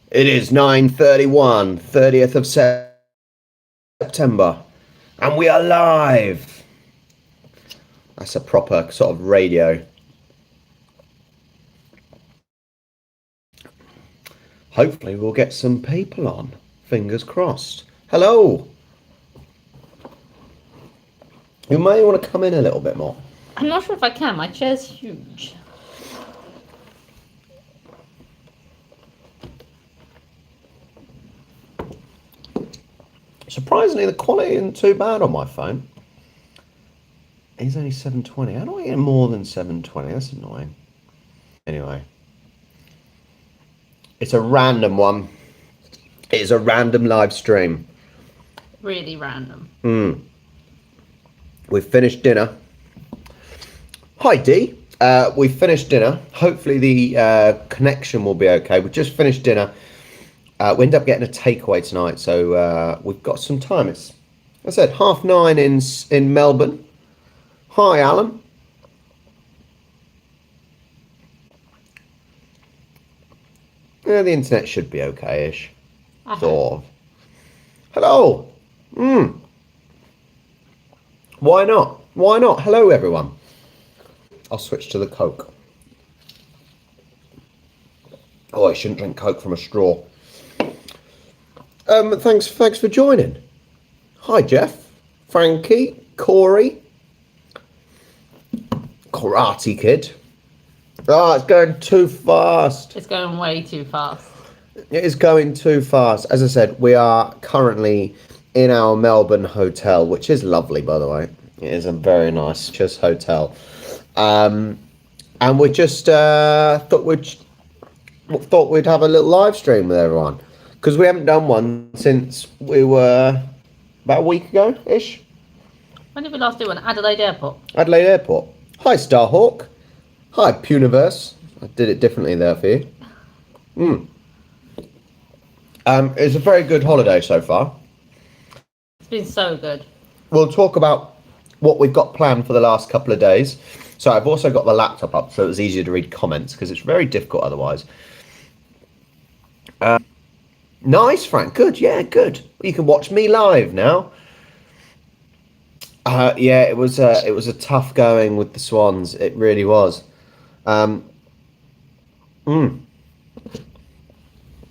It is 9:31, 30th of September, and we are live. That's a proper sort of radio. Hopefully we'll get some people on. Fingers crossed. Hello. You may want to come in a little bit more. I'm not sure if I can. My chair's huge. Surprisingly, the quality isn't too bad on my phone. It's only 720. How do I get more than 720? That's annoying. Anyway. It's a random one. It is a random live stream. Really random. We've finished dinner. Hi, Dee. We've finished dinner. Hopefully the connection will be okay. We just finished dinner. We ended up getting a takeaway tonight, so we've got some time. It's, as I said, 9:30 in Melbourne. Hi, Alan. Yeah, the internet should be okay-ish. Sort of. Hello. Why not? Why not? Hello, everyone. I'll switch to the Coke. Oh, I shouldn't drink Coke from a straw. Thanks for joining. Hi, Jeff, Frankie, Corey, Karate Kid. Oh, it's going too fast. It's going way too fast. It is going too fast. As I said, we are currently in our Melbourne Hotel, which is lovely, by the way. It is a very nice hotel. And we just thought we'd have a little live stream with everyone. Because we haven't done one since we were about a week ago-ish. When did we last do one? Adelaide Airport. Adelaide Airport. Hi, Starhawk. Hi, Puniverse. I did it differently there for you. It's a very good holiday so far. It's been so good. We'll talk about what we've got planned for the last couple of days. So I've also got the laptop up so it was easier to read comments because it's very difficult otherwise. Nice, Frank. Good. Yeah, good. You can watch me live now. Yeah, it was a tough going with the Swans. It really was.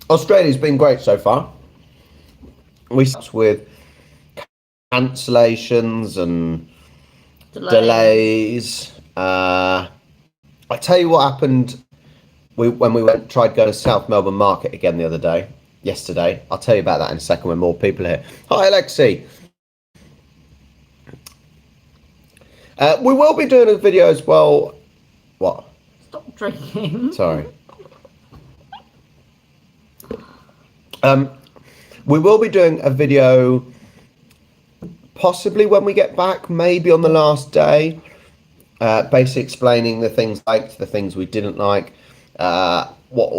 Australia's been great so far. We start with cancellations and delays. I tell you what happened when we tried going to South Melbourne Market again the other day. Yesterday. I'll tell you about that in a second when more people are here. Hi, Alexi. We will be doing a video as well. What? Stop drinking. Sorry. We will be doing a video possibly when we get back, maybe on the last day, basically explaining the things liked, the things we didn't like, what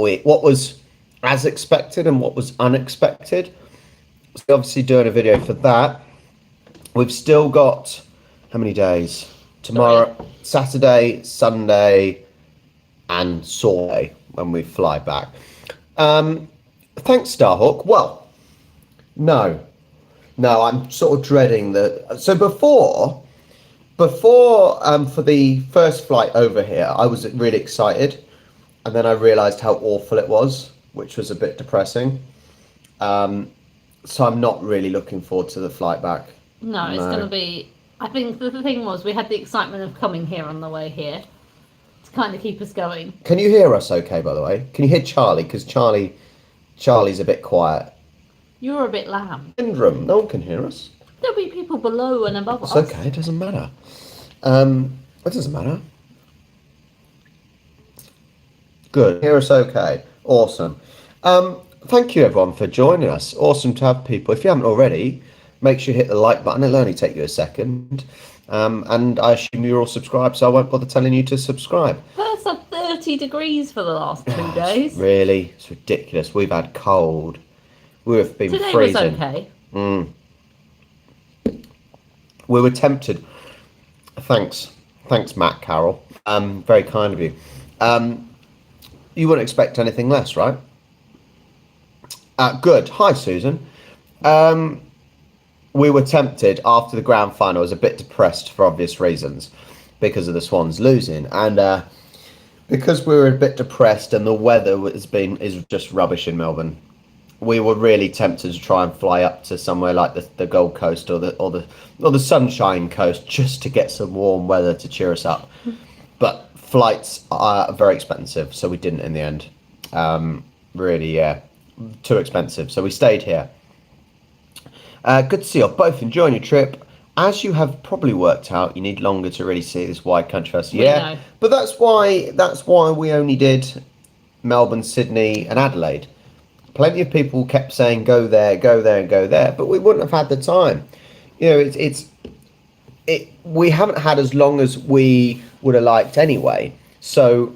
was as expected and what was unexpected. So obviously doing a video for that. We've still got how many days? Tomorrow, Saturday, Sunday, and Sunday when we fly back. Thanks, Starhawk. Well, no, I'm sort of dreading that. So before for the first flight over here, I was really excited, and then I realised how awful it was, which was a bit depressing. So I'm not really looking forward to the flight back. No, it's going to be... I think the thing was we had the excitement of coming here on the way here to kind of keep us going. Can you hear us okay, by the way? Can you hear Charlie? Because Charlie's a bit quiet. You're a bit lamb. Syndrome. No one can hear us. There'll be people below and above us. It's okay. It doesn't matter. It doesn't matter. Good. Hear us okay. Awesome. Thank you, everyone, for joining us. Awesome to have people. If you haven't already, make sure you hit the like button. It'll only take you a second. And I assume you're all subscribed, so I won't bother telling you to subscribe. It's up 30 degrees for the last 2 days. Really? It's ridiculous. We've had cold. We've been Today freezing. was okay. We were tempted. Thanks, Matt Carroll. Very kind of you. You wouldn't expect anything less, right? Good. Hi, Susan. We were tempted after the grand final. I was a bit depressed for obvious reasons because of the Swans losing, and because we were a bit depressed and the weather is just rubbish in Melbourne. We were really tempted to try and fly up to somewhere like the Gold Coast or the Sunshine Coast just to get some warm weather to cheer us up. But flights are very expensive, so we didn't in the end. Really, yeah, too expensive. So we stayed here. Good to see you both enjoying your trip. As you have probably worked out, you need longer to really see this wide country first. Yeah, but that's why we only did Melbourne, Sydney, and Adelaide. Plenty of people kept saying go there, go there, and go there, but we wouldn't have had the time. You know, we haven't had as long as we would have liked anyway. So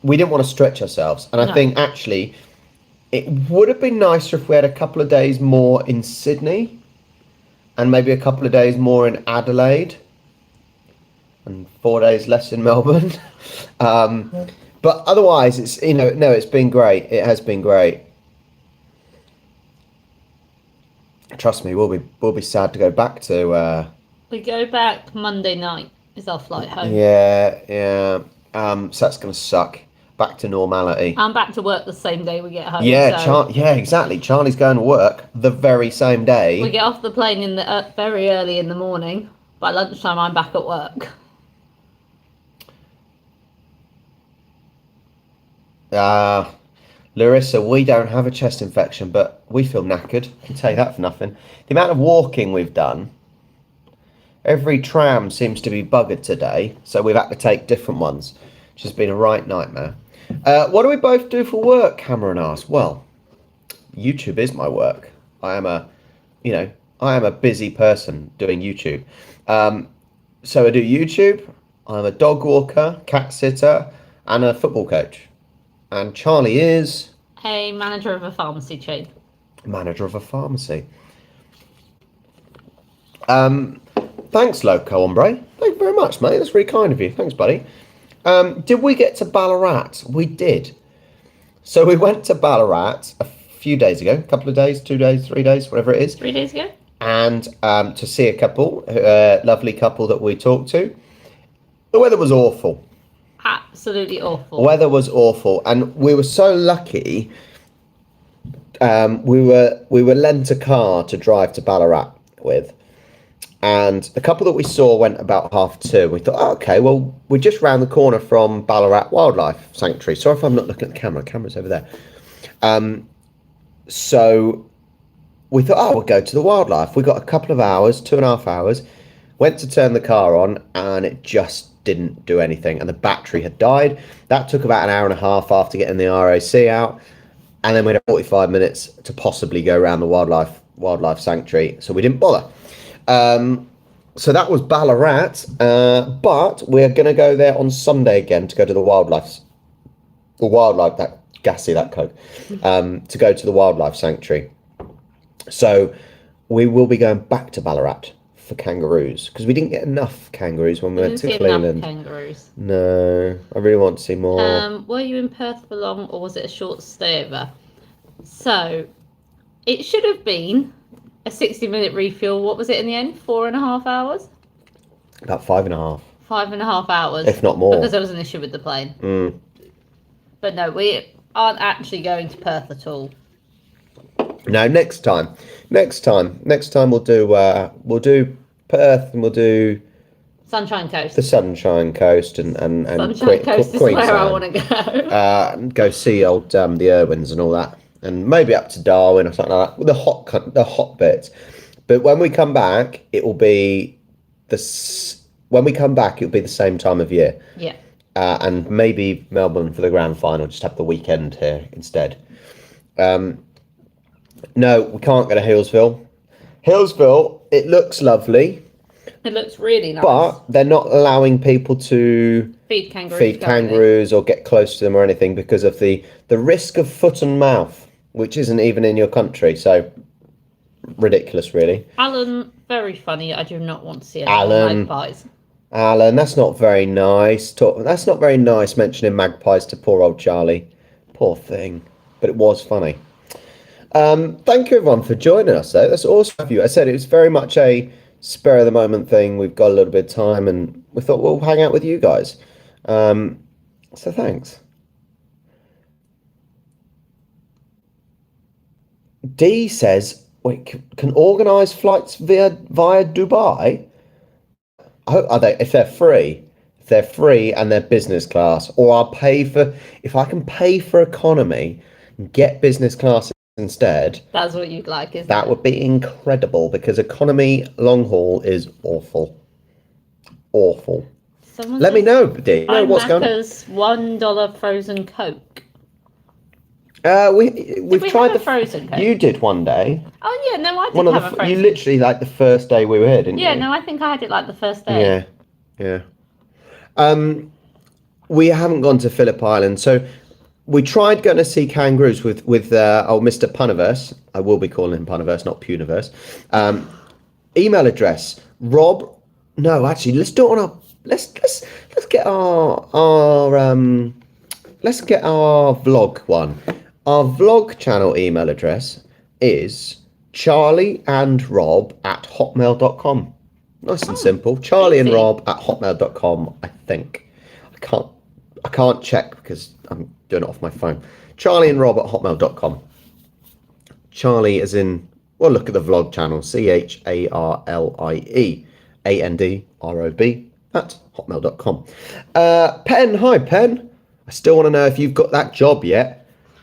we didn't want to stretch ourselves, and I think actually it would have been nicer if we had a couple of days more in Sydney. And maybe a couple of days more in Adelaide, and 4 days less in Melbourne. But otherwise, it's been great. It has been great. Trust me, we'll be sad to go back to. We go back Monday night. Is our flight home? Yeah. So that's gonna suck. Back to normality. I'm back to work the same day we get home. Yeah, so yeah, exactly. Charlie's going to work the very same day. we get off the plane in the very early in the morning. By lunchtime, I'm back at work. Larissa, we don't have a chest infection, but we feel knackered. I can tell you that for nothing. The amount of walking we've done, every tram seems to be buggered today, so we've had to take different ones, which has been a right nightmare. What do we both do for work? Cameron asked. Well, YouTube is my work. I am a busy person doing YouTube. So I do YouTube. I'm a dog walker, cat sitter, and a football coach. And Charlie is a manager of a pharmacy chain. Manager of a pharmacy. Thanks, Loco Hombre. Thank you very much, mate. That's really kind of you. Thanks, buddy. Did we get to Ballarat? We did. So we went to Ballarat a few days ago, a couple of days, 2 days, 3 days, whatever it is. 3 days ago. And to see a couple, lovely couple that we talked to. The weather was awful. Absolutely awful. The weather was awful, and we were so lucky. We were lent a car to drive to Ballarat with. And the couple that we saw went about 2:30. We thought, oh, okay, well, we're just round the corner from Ballarat Wildlife Sanctuary. Sorry if I'm not looking at the camera. The camera's over there. So we thought, oh, we'll go to the wildlife. We got a couple of hours, 2.5 hours. Went to turn the car on, and it just didn't do anything. And the battery had died. That took about an hour and a half after getting the RAC out. And then we had 45 minutes to possibly go around the wildlife sanctuary. So we didn't bother. So that was Ballarat, but we're going to go there on Sunday again to go to the wildlife, that gassy, that coke, to go to the wildlife sanctuary. So we will be going back to Ballarat for kangaroos, because we didn't get enough kangaroos when we went to Cleveland. Kangaroos. No, I really want to see more. Were you in Perth for long, or was it a short stayover? So it should have been a 60-minute refuel. What was it in the end? 4.5 hours? About 5.5. 5.5 hours. If not more. Because there was an issue with the plane. But no, we aren't actually going to Perth at all. No, next time we'll do Perth, and we'll do Sunshine Coast. The Sunshine Coast and Sunshine Coast is where I want to go. Go see old the Irwins and all that. And maybe up to Darwin or something like that. The hot bits. But when we come back, it will be the same time of year. Yeah. And maybe Melbourne for the grand final. Just have the weekend here instead. No, we can't go to Hillsville. Hillsville, it looks lovely. It looks really nice. But they're not allowing people to feed kangaroos or get close to them or anything because of the risk of foot and mouth, which isn't even in your country. So ridiculous, really. Alan, very funny. I do not want to see any magpies. Alan, that's not very nice. That's not very nice mentioning magpies to poor old Charlie. Poor thing. But it was funny. Thank you everyone for joining us though. That's awesome of you. I said it was very much a spur of the moment thing. We've got a little bit of time and we thought we'll hang out with you guys. So thanks. D says, wait, can organise flights via Dubai? Are they, if they're free? If they're free and they're business class, or I'll pay for, if I can pay for economy and get business class instead. That's what you'd like, isn't it? That would be incredible because economy long haul is awful. Awful. Let me know, D. Know what's going on. $1 frozen Coke. We've tried the frozen Coke. You did one day. Oh yeah, no, I did have a frozen. You literally like the first day we were here, didn't you? Yeah, no, I think I had it like the first day. Yeah. We haven't gone to Phillip Island, so we tried going to see kangaroos with Mr. Puniverse. I will be calling him Puniverse, not Puniverse. Email address Rob. No, actually, let's do it on our. Let's get our let's get our vlog one. Our vlog channel email address is charlieandrob@hotmail.com. Nice and simple. charlieandrob@hotmail.com. I think. I can't check because I'm doing it off my phone. charlieandrob@hotmail.com. Charlie as in, well, look at the vlog channel. CharlieAndrob@hotmail.com. Pen, hi Pen. I still want to know if you've got that job yet.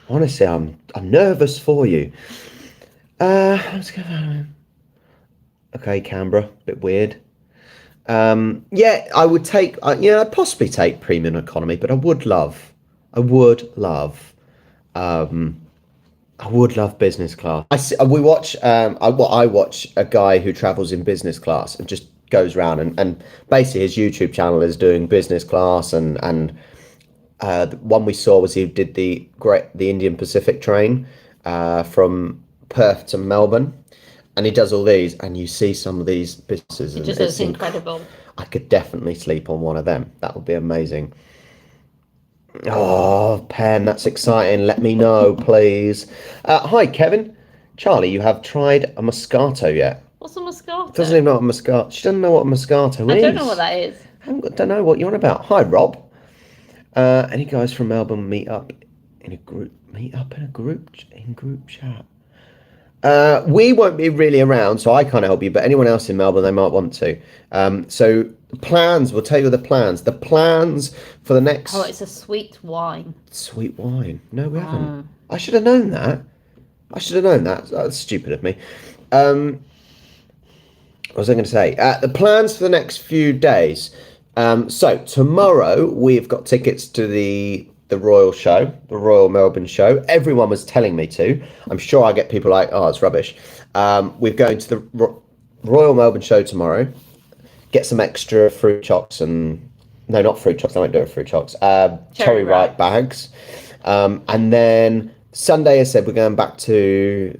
Honestly, I'm nervous for you. Let's go. Okay, Canberra, bit weird. Yeah, I would take. I'd possibly take premium economy, but I would love business class. I watch a guy who travels in business class and just goes around and basically his YouTube channel is doing business class and the one we saw was he did the Indian Pacific train from Perth to Melbourne, and he does all these, and you see some of these businesses. It just looks incredible. I could definitely sleep on one of them. That would be amazing. Oh, Pen, that's exciting. Let me know, please. Hi, Kevin. Charlie, you have tried a Moscato yet? What's a Moscato? Doesn't even know what a Moscato. She doesn't know what a Moscato is. I don't know what that is. Don't know what you're on about. Hi, Rob. Any guys from Melbourne meet up in a group chat? We won't be really around, so I can't help you, but anyone else in Melbourne, they might want to. So plans, we'll tell you the plans. The plans for the next... Oh, it's a sweet wine. Sweet wine. No, we haven't. I should have known that. That's stupid of me. What was I going to say? The plans for the next few days. So tomorrow we've got tickets to the Royal show, the Royal Melbourne show. Everyone was telling me to. I'm sure I get people like, oh, it's rubbish. We're going to the Royal Melbourne show tomorrow. Get some extra fruit chocks and... No, not fruit chocks. I won't do it fruit chocks. Cherry Ripe bags. And then Sunday, I said, we're going back to...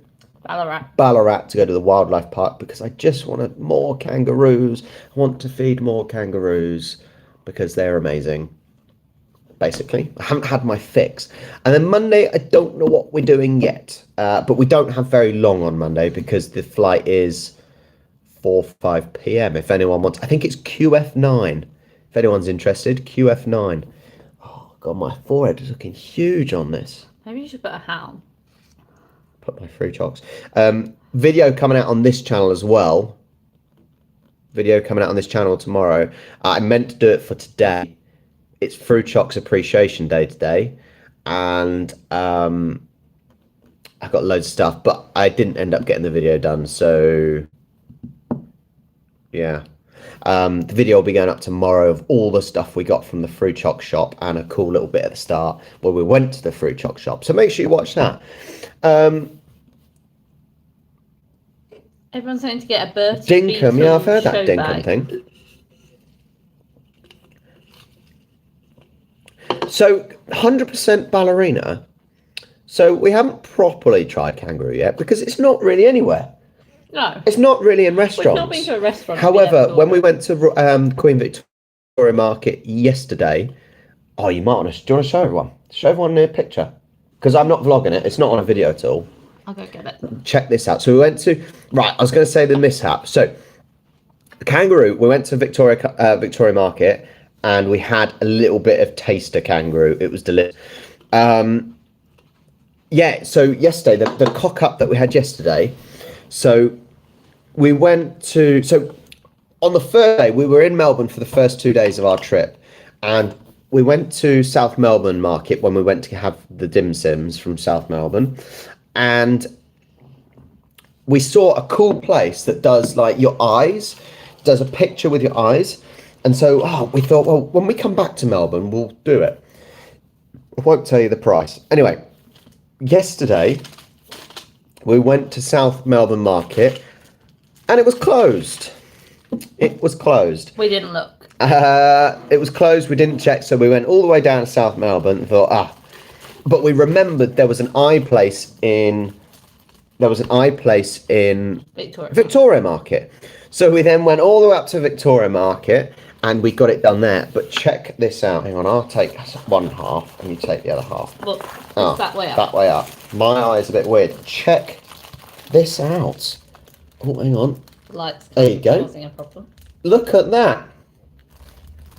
Ballarat to go to the wildlife park because I just wanted more kangaroos. I want to feed more kangaroos because they're amazing. Basically, I haven't had my fix. And then Monday, I don't know what we're doing yet. But we don't have very long on Monday because the flight is 4-5 p.m. If anyone wants, I think it's QF9. If anyone's interested, QF9. Oh God, my forehead is looking huge on this. Maybe you should put a hat on. Put my fruit chocks. Video coming out on this channel as well. Video coming out on this channel tomorrow. I meant to do it for today. It's Fruit Chocks Appreciation Day today, and I've got loads of stuff, but I didn't end up getting the video done. So yeah, the video will be going up tomorrow of all the stuff we got from the Fruit Choc shop and a cool little bit at the start where we went to the Fruit Choc shop. So make sure you watch that. Everyone's going to get a Bertie Dinkum, yeah, I've heard that Dinkum bag. thing. So 100% ballerina. So we haven't properly tried kangaroo yet because it's not really anywhere. No. It's not really in restaurants. We've not been to a restaurant. However, when we went to Queen Victoria Market yesterday, do you want to show everyone? Show everyone a picture. Because I'm not vlogging it. It's not on a video at all. I'll go get it. Check this out. So we went to, right, I was going to say the mishap. So kangaroo, we went to Victoria Market, and we had a little bit of taster kangaroo. It was delicious. Yeah, so yesterday, the cock up that we had yesterday, so we went to, so on the first day, we were in Melbourne for the first 2 days of our trip, and we went to South Melbourne Market when we went to have the dim sims from South Melbourne, and we saw a cool place that does like your eyes, does a picture with your eyes, and so we thought, well, when we come back to Melbourne, we'll do it. I won't tell you the price. Anyway, yesterday, we went to South Melbourne Market, and it was closed. It was closed. We didn't look. It was closed. We didn't check, so we went all the way down to South Melbourne and thought, but we remembered there was an eye place in Victoria Market. So we then went all the way up to Victoria Market, and we got it done there. But check this out. Hang on, I'll take one half, and you take the other half. Look, it's that way up. That way up. My eye's a bit weird. Check this out. Oh, hang on. Lights. There you go. Causing a problem. Look at that.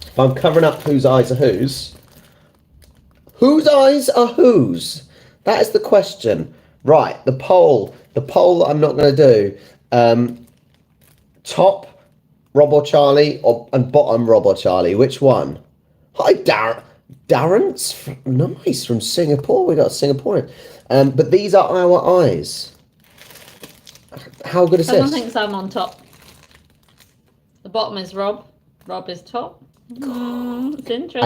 If I'm covering up whose eyes are whose. Whose eyes are whose? That is the question. Right, the poll that I'm not going to do. Top Rob or Charlie, and bottom Rob or Charlie. Which one? Hi, Darren's nice from Singapore. We got a Singaporean. But these are our eyes. How good is Someone this? thinks I'm on top. The bottom is Rob. Rob is top. It's interesting.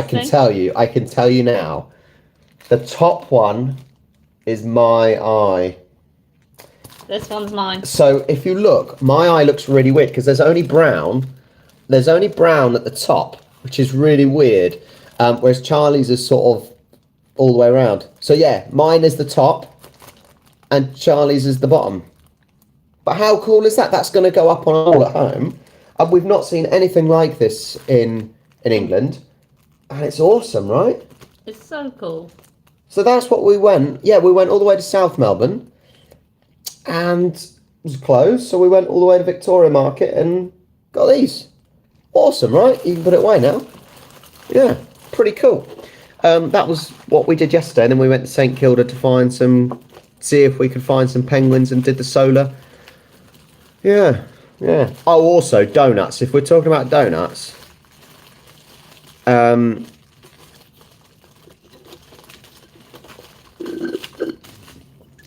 I can tell you now. The top one is my eye. This one's mine. So if you look, my eye looks really weird because there's only brown. There's only brown at the top, which is really weird. Whereas Charlie's is sort of all the way around. So yeah, mine is the top and Charlie's is the bottom. But how cool is that? That's going to go up on all at home. And we've not seen anything like this in England. And it's awesome, right? It's so cool. So that's what we went. Yeah, we went all the way to South Melbourne. And it was closed. So we went all the way to Victoria Market and got these. Awesome, right? You can put it away now. Yeah, pretty cool. That was what we did yesterday. And then we went to St Kilda to see if we could find some penguins and did the solar. Yeah. Oh, also donuts. If we're talking about donuts,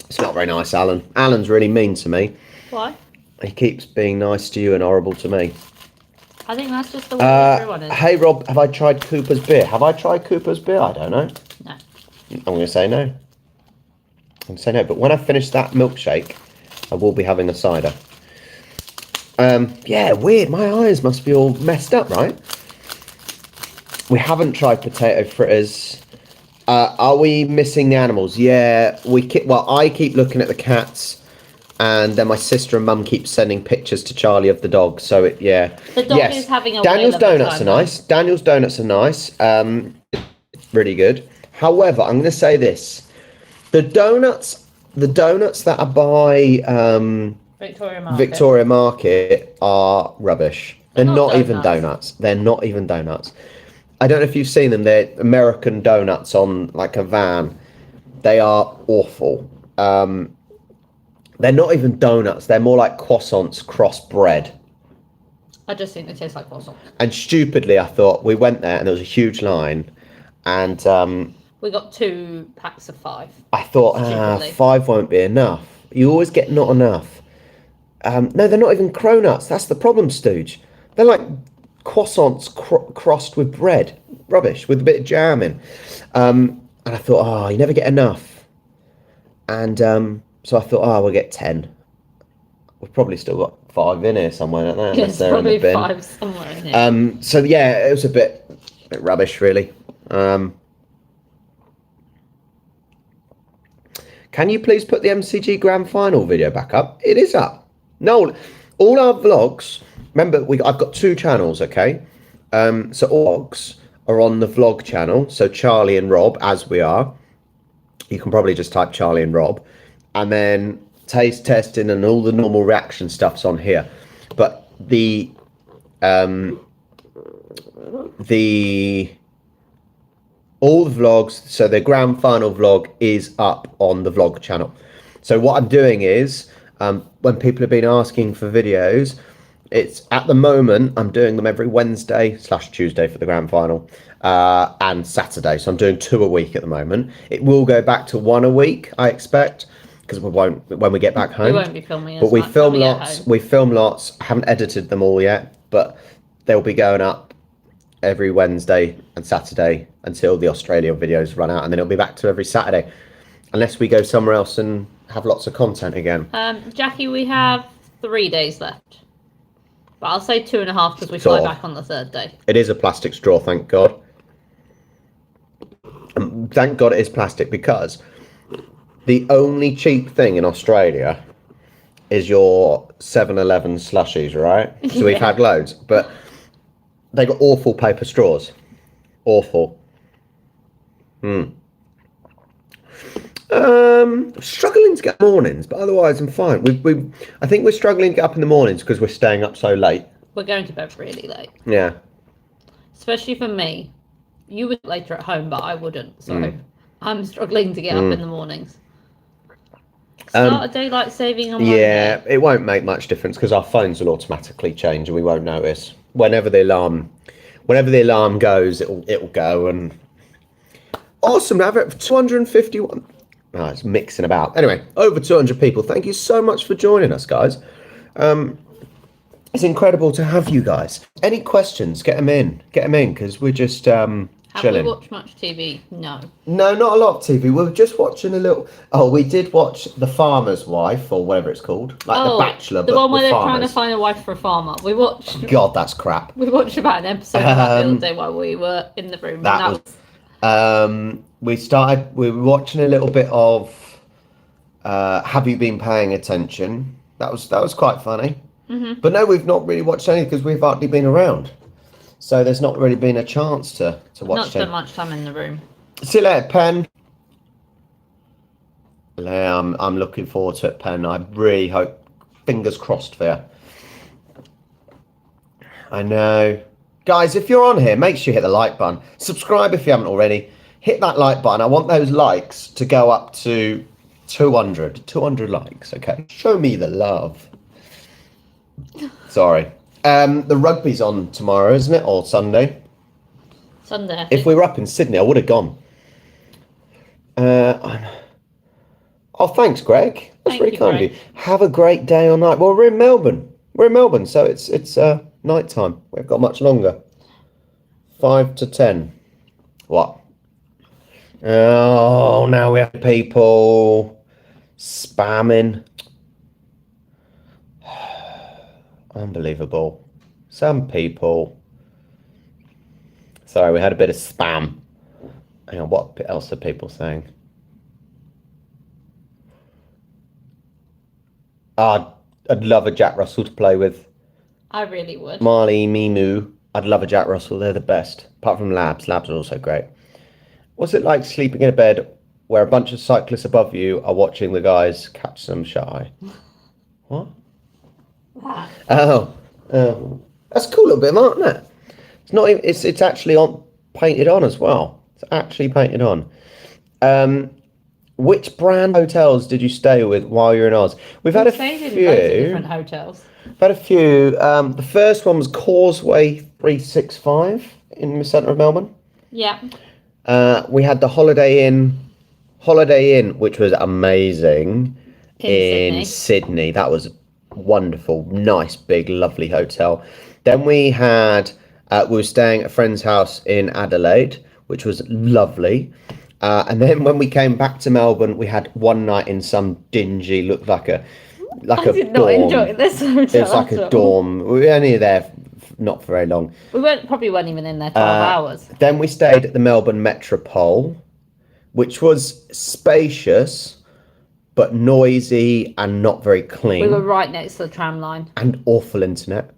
it's not very nice, Alan. Alan's really mean to me. Why? He keeps being nice to you and horrible to me. I think that's just the way everyone is. Hey, Rob, have I tried Cooper's beer? Have I tried Cooper's beer? I don't know. No. I'm going to say no. I'm going to say no. But when I finish that milkshake, I will be having a cider. Yeah, weird. My eyes must be all messed up, right? We haven't tried potato fritters. Are we missing the animals? Yeah, I keep looking at the cats, and then my sister and mum keep sending pictures to Charlie of the dog. So The dog is having a Daniel's whale of a donuts time, are nice. Daniel's donuts are nice. Really good. However, I'm going to say this: the donuts that are by Victoria Market are rubbish. They're not even donuts. They're not even donuts. I don't know if you've seen them. They're American donuts on like a van. They are awful. They're not even donuts. They're more like croissants cross bread. I just think they taste like croissants. And stupidly, I thought we went there and there was a huge line, and we got 2 packs of 5. I thought 5 won't be enough. You always get not enough. No, they're not even cronuts. That's the problem, Stooge. They're like croissants crossed with bread. Rubbish, with a bit of jam in. And I thought, you never get enough. And so I thought, we'll get 10. We've probably still got 5 in here somewhere, don't they? Yes, probably 5 somewhere in here. So yeah, it was a bit rubbish, really. Can you please put the MCG Grand Final video back up? It is up. No, all our vlogs. Remember, I've got 2 channels, okay? So vlogs are on the vlog channel. So Charlie and Rob, as we are. You can probably just type Charlie and Rob. And then taste testing and all the normal reaction stuff's on here. But the all the vlogs, so the grand final vlog is up on the vlog channel. So what I'm doing is, when people have been asking for videos, it's at the moment I'm doing them every Wednesday/Tuesday for the grand final, and Saturday. So I'm doing 2 a week at the moment. It will go back to 1 a week, I expect, because we won't when we get back home. We won't be filming as but we much film when we get lots. home. We film lots. I haven't edited them all yet, but they'll be going up every Wednesday and Saturday until the Australia videos run out, and then it'll be back to every Saturday, unless we go somewhere else and have lots of content again. Jackie, we have 3 days left, but I'll say 2.5 because we fly back on the 3rd day. It is a plastic straw, thank God. Thank God it is plastic, because the only cheap thing in Australia is your 7-Eleven slushies, right? So we've had loads, but they got awful paper straws. Awful. Struggling to get mornings, but otherwise I'm fine. I think we're struggling to get up in the mornings because we're staying up so late. We're going to bed really late. Yeah. Especially for me. You would later at home, but I wouldn't. So I'm struggling to get up in the mornings. Start a daylight saving on Monday. Yeah, it won't make much difference because our phones will automatically change and we won't notice. Whenever the alarm goes, it'll go. And awesome, have it 251. Oh, it's mixing about. Anyway, over 200 people. Thank you so much for joining us, guys. It's incredible to have you guys. Any questions? Get them in, because we're just chilling. Have we watched much TV? No. No, not a lot of TV. We were just watching a little. Oh, we did watch The Farmer's Wife, or whatever it's called, like The Bachelor. The one where they're trying to find a wife for a farmer. We watched. God, that's crap. We watched about an episode of that the other day while we were in the room. We were watching a little bit of Have You Been Paying Attention? That was quite funny. But no, we've not really watched anything because we've hardly been around. So there's not really been a chance to watch Not so much time in the room. See you later, Pen. Yeah, I'm looking forward to it, Pen. I really hope, fingers crossed for you. I know. Guys, if you're on here, make sure you hit the like button. Subscribe if you haven't already. Hit that like button. I want those likes to go up to 200 likes, okay? Show me the love. Sorry. The rugby's on tomorrow, isn't it? Or Sunday? Sunday. If we were up in Sydney, I would have gone. Oh, thanks, Greg. That's really kind of you. Have a great day or night. Well, we're in Melbourne. So it's night time. We've got much longer. 5 to 10. What? Oh, now we have people spamming. Unbelievable. Some people. Sorry, we had a bit of spam. Hang on, what else are people saying? I'd love a Jack Russell to play with. I really would. Marley, Mimu. I'd love a Jack Russell. They're the best. Apart from Labs. Labs are also great. What's it like sleeping in a bed where a bunch of cyclists above you are watching the guys catch some shy? What? Wow. Oh. That's a cool little bit of art, isn't it? It's not even, it's actually painted on as well. It's actually painted on. Which brand hotels did you stay with while you're in Oz? We've had a few. In loads of different hotels. We've had a few. The first one was Causeway 365 in the centre of Melbourne. Yeah. We had the Holiday Inn, which was amazing in Sydney. That was wonderful, nice, big, lovely hotel. Then we had, we were staying at a friend's house in Adelaide, which was lovely. And then when we came back to Melbourne, we had one night in some dingy, looked like a I did not enjoy this hotel. It's like a dorm. We were only there not for very long. We probably weren't even in there 12 hours. Then we stayed at the Melbourne Metropole, which was spacious, but noisy and not very clean. We were right next to the tram line. And awful internet.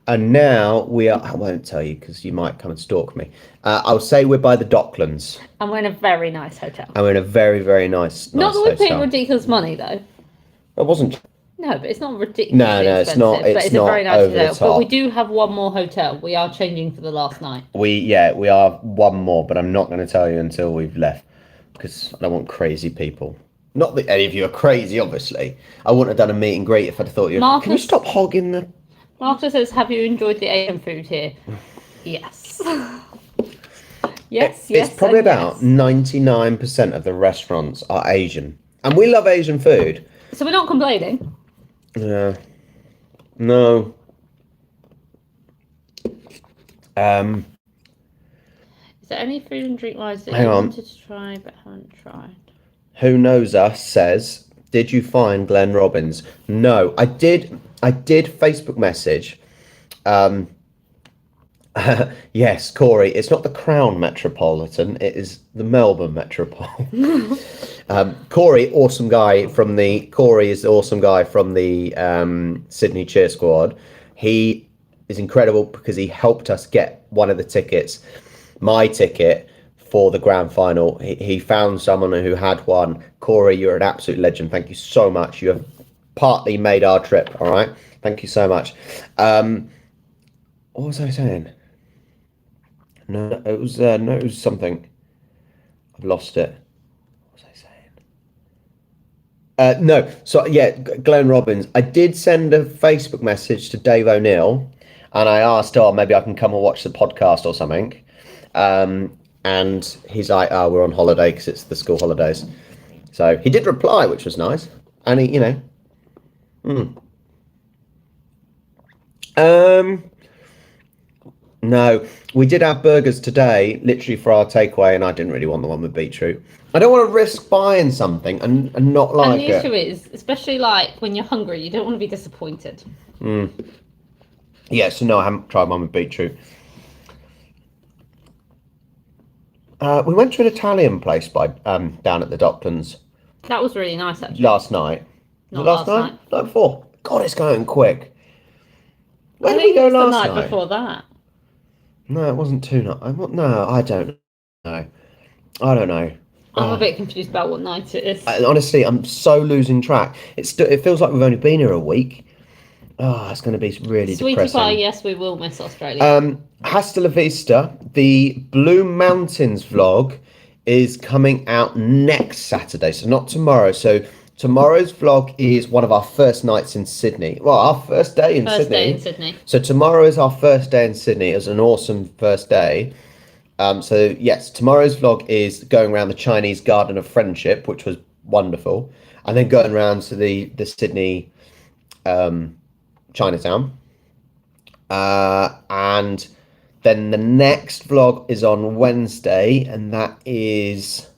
And now we are, I won't tell you because you might come and stalk me. I'll say we're by the Docklands. And we're in a very nice hotel. And we're in a very, very nice Not that we're hotel. paying ridiculous money, though. It wasn't. No, but it's not ridiculously No, expensive. it's not. But it's a not very nice over the hotel. But we top. do have one more hotel. We are changing for the last night. We are one more, but I'm not going to tell you until we've left because I don't want crazy people. Not that any of you are crazy, obviously. I wouldn't have done a meet and greet if I'd thought you. Can you stop hogging the? Marcus says, "Have you enjoyed the Asian food here?" Yes. Yes. It's probably about 99% of the restaurants are Asian, and we love Asian food. So we're not complaining. Yeah. No. Is there any food and drink wise that you wanted to try but haven't tried? Who knows us says, did you find Glenn Robbins? No, I did Facebook message. Yes, Corey, it's not the Crown Metropolitan, it is the Melbourne Metropolitan. Corey is the awesome guy from the Sydney cheer squad. He is incredible because he helped us get one of the tickets, my ticket, for the grand final. He found someone who had one. Corey, you're an absolute legend. Thank you so much. You have partly made our trip. All right. Thank you so much. What was I saying? No, it was something. I've lost it. What was I saying? No. So yeah, Glenn Robbins. I did send a Facebook message to Dave O'Neill, and I asked, maybe I can come and watch the podcast or something. And he's like, we're on holiday because it's the school holidays. So he did reply, which was nice. And he, no, we did have burgers today, literally for our takeaway, and I didn't really want the one with beetroot. I don't want to risk buying something and not like it. And the issue is, especially like when you're hungry, you don't want to be disappointed. Yeah, so no, I haven't tried one with beetroot. We went to an Italian place down at the Docklands. That was really nice, actually. Last night. Not last night? Night before. God, it's going quick. Where did I think we go it was last the night night? before that. No, it wasn't 2 nights. No, I don't know. I don't know. I'm a bit confused about what night it is. Honestly, I'm so losing track. It feels like we've only been here a week. It's going to be really Sweetie depressing. pie, yes, we will miss Australia. Hasta la vista. The Blue Mountains vlog is coming out next Saturday, so not tomorrow. So tomorrow's vlog is one of our first nights in Sydney. Well, our first day in Sydney. So tomorrow is our first day in Sydney. It was an awesome first day. So yes, tomorrow's vlog is going around the Chinese Garden of Friendship, which was wonderful, and then going around to the Sydney Chinatown, and then the next vlog is on Wednesday, and that is,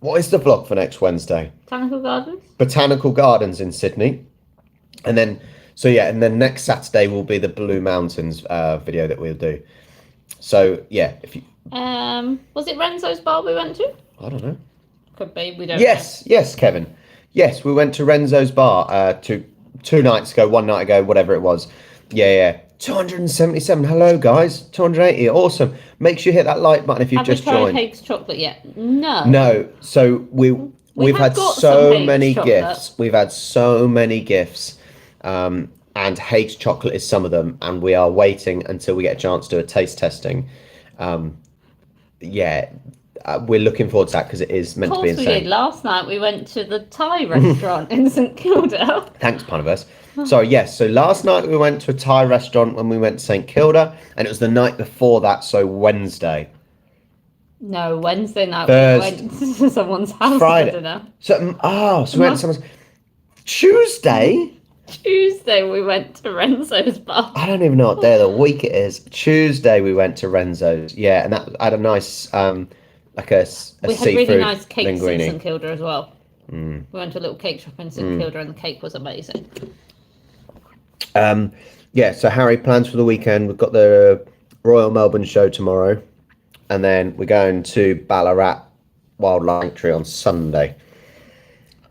what is the vlog for next Wednesday? Botanical Gardens in Sydney. And then next Saturday will be the Blue Mountains video that we'll do. So yeah, if you was it Renzo's bar we went to? I don't know. Could be, we don't Yes, Kevin. Yes, we went to Renzo's bar 2 nights ago, 1 night ago, whatever it was. Yeah. 277. Hello, guys. 280. Awesome. Make sure you hit that like button if you've just joined. Have we tried Hague's chocolate yet? No. No. So we've had so many gifts. We've had so many gifts. And Hague's chocolate is some of them. And we are waiting until we get a chance to do a taste testing. We're looking forward to that because it is meant to be insane. Of course we did. Last night we went to the Thai restaurant in St Kilda. Thanks, Puniverse. So yes, so last night we went to a Thai restaurant when we went to St Kilda, and it was the night before that, so Wednesday. No, Wednesday night we went to someone's house for dinner. So we went to someone's... Tuesday we went to Renzo's bar. I don't even know what day of the week it is. Tuesday we went to Renzo's, yeah, and that had a nice... like a we had really nice cakes linguine. in St Kilda as well. We went to a little cake shop in St Kilda, and the cake was amazing. So Harry, plans for the weekend. We've got the Royal Melbourne show tomorrow, and then we're going to Ballarat Wildlife Sanctuary on Sunday.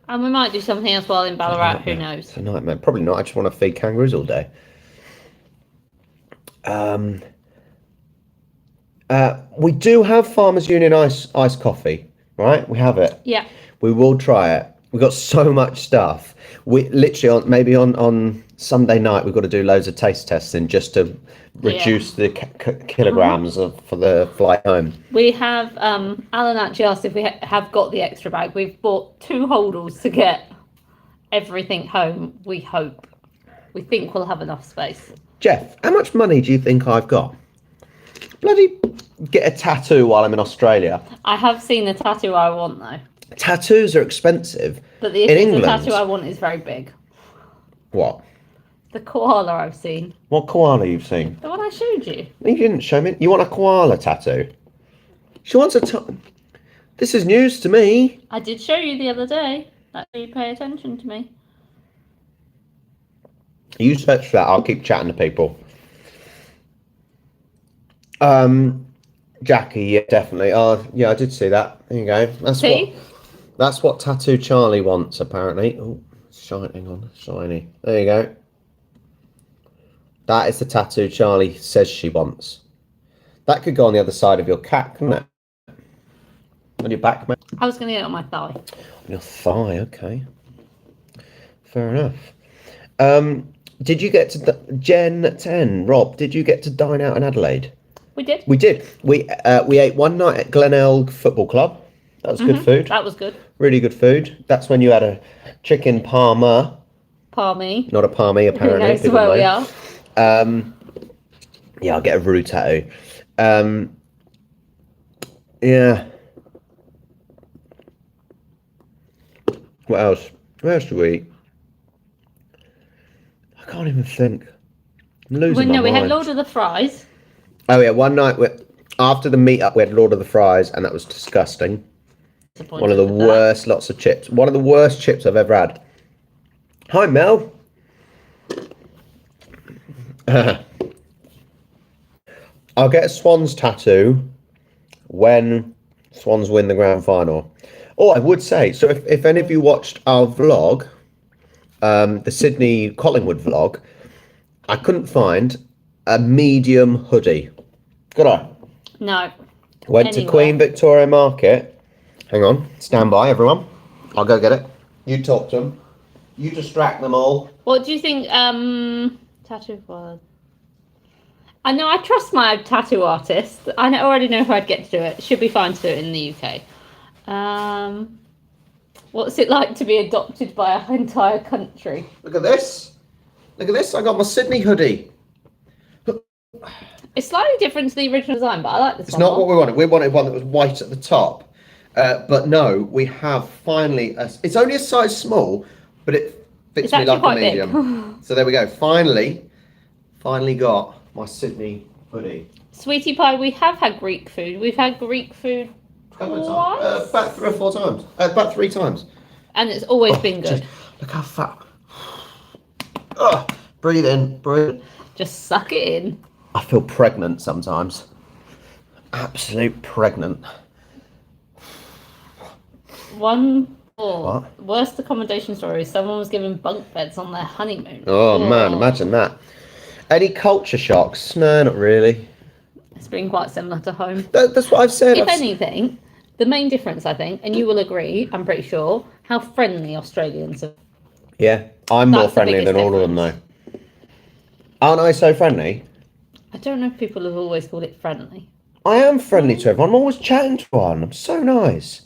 And we might do something else while in Ballarat, who knows? It's a nightmare. Probably not. I just want to feed kangaroos all day. We do have Farmers Union iced coffee, right? We have it. Yeah. We will try it. We've got so much stuff. We literally maybe on Sunday night we've got to do loads of taste testing just to reduce the kilograms for the flight home. We have Alan actually asked if we have got the extra bag. We've bought 2 holdalls to get everything home. We think we'll have enough space. Jeff, how much money do you think I've got? Bloody get a tattoo while I'm in Australia. I have seen the tattoo I want though. Tattoos are expensive. But the tattoo I want is very big. What? The koala I've seen. What koala you've seen? The one I showed you. You didn't show me. You want a koala tattoo? She wants This is news to me. I did show you the other day. That's how you pay attention to me. You search that. I'll keep chatting to people. Jackie, yeah, definitely. Oh, yeah, I did see that. There you go. That's what Tattoo Charlie wants, apparently. Oh, shiny. There you go. That is the tattoo Charlie says she wants. That could go on the other side of your cat, couldn't it? On your back, mate? I was going to get it on my thigh. On your thigh, okay. Fair enough. Did you get to Gen 10, Rob? Did you get to dine out in Adelaide? We did. We did. We ate one night at Glenelg Football Club. That was good food. That was good. Really good food. That's when you had a chicken parma. Palmy. Not a palmy, apparently. Who knows where we are. Yeah, I'll get a Rue tattoo. Yeah. What else? What else do we eat? I can't even think. I'm losing my mind. We had Lord of the Fries. Oh yeah, one night after the meet-up we had Lord of the Fries and that was disgusting. One of the worst lots of chips. One of the worst chips I've ever had. Hi Mel. I'll get a Swans tattoo when Swans win the grand final. Oh, I would say, so if any of you watched our vlog, the Sydney Collingwood vlog, I couldn't find a medium hoodie. Could I? No. Went to Queen Victoria Market. Hang on, stand by everyone. I'll go get it. You talk to them. You distract them all. What do you think tattoo was? I know I trust my tattoo artist. I already know who I'd get to do it. Should be fine to do it in the UK. What's it like to be adopted by an entire country? Look at this. Look at this. I got my Sydney hoodie. It's slightly different to the original design, but I like this one. It's not what we wanted. We wanted one that was white at the top. But no, we have finally... it's only a size small, but it fits me like a medium. So there we go. Finally got my Sydney hoodie. Sweetie pie, we have had Greek food. We've had Greek food twice. About 3 or 4 times. About 3 times. And it's always been good. Look how fat. Breathe in, breathe. Just suck it in. I feel pregnant sometimes. Absolute pregnant. Worst accommodation story. Someone was given bunk beds on their honeymoon. Oh man, imagine that. Any culture shocks? No, not really. It's been quite similar to home. That's what I've said. If anything, the main difference, I think, and you will agree, I'm pretty sure, how friendly Australians are. Yeah, I'm more friendly than all of them though. Aren't I so friendly? I don't know if people have always called it friendly. I am friendly to everyone. I'm always chatting to one. I'm so nice.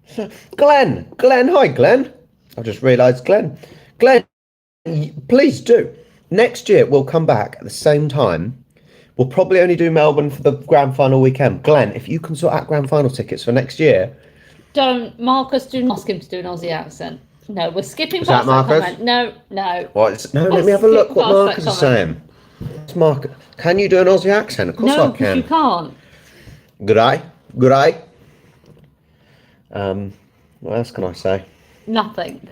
So, Glenn, hi Glenn. I just realised Glenn, please do. Next year we'll come back at the same time. We'll probably only do Melbourne for the grand final weekend. Glenn, if you can sort out grand final tickets for next year. Don't, Marcus, do not ask him to do an Aussie accent. No, we're skipping past that comment. No. What? No, let me have a look what Marcus is saying. Marcus, can you do an Aussie accent? Of course I can. No, you can't. Good eye. What else can I say? Nothing.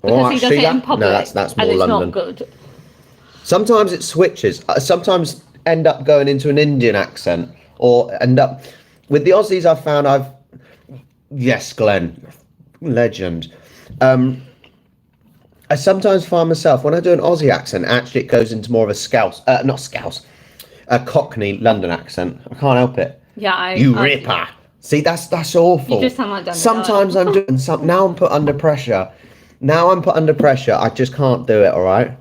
Because he does it in public. No, that's more and it's London. Not good. Sometimes it switches. I sometimes end up going into an Indian accent, or end up with the Aussies. I've found yes, Glenn, legend. I sometimes find myself when I do an Aussie accent, actually it goes into more of a Cockney London accent. I can't help it. Yeah, you ripper. See, that's awful. You just sound like Danny Sometimes Dyer. I'm doing something. Now I'm put under pressure. I just can't do it, all right?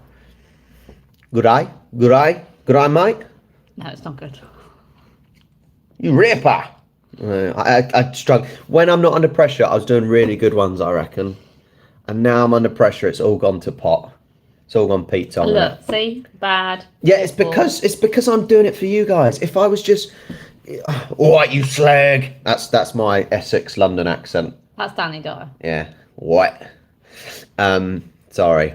Good eye, Mike? No, it's not good. You ripper. I struggle. When I'm not under pressure, I was doing really good ones, I reckon. And now I'm under pressure, it's all gone to pot. It's all gone pizza on Look, it. see? Bad. Yeah, it's because I'm doing it for you guys. If I was just, what, you slag? That's my Essex London accent. That's Danny Dyer. Yeah. What? Sorry.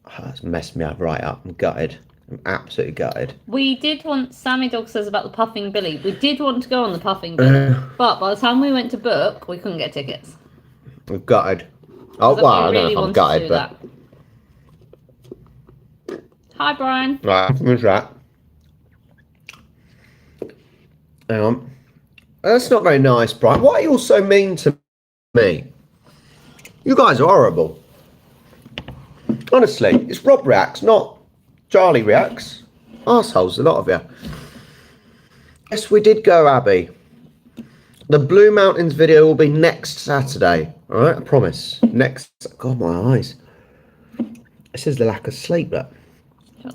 Oh, that's messed me up right up. I'm gutted. I'm absolutely gutted. We did want, Sammy Dog says about the Puffing Billy. We did want to go on the Puffing Billy, but by the time we went to book, we couldn't get tickets. I'm gutted. Oh, well, I don't know if I'm gutted, but... Hi, Brian. Right, who's that? Hang on. That's not very nice, Brian. Why are you all so mean to me? You guys are horrible. Honestly, it's Rob Reacts, not Charlie Reacts. Arseholes, a lot of you. Yes, we did go, Abby. The Blue Mountains video will be next Saturday. All right, I promise. Next. God, my eyes. This is the lack of sleep, look.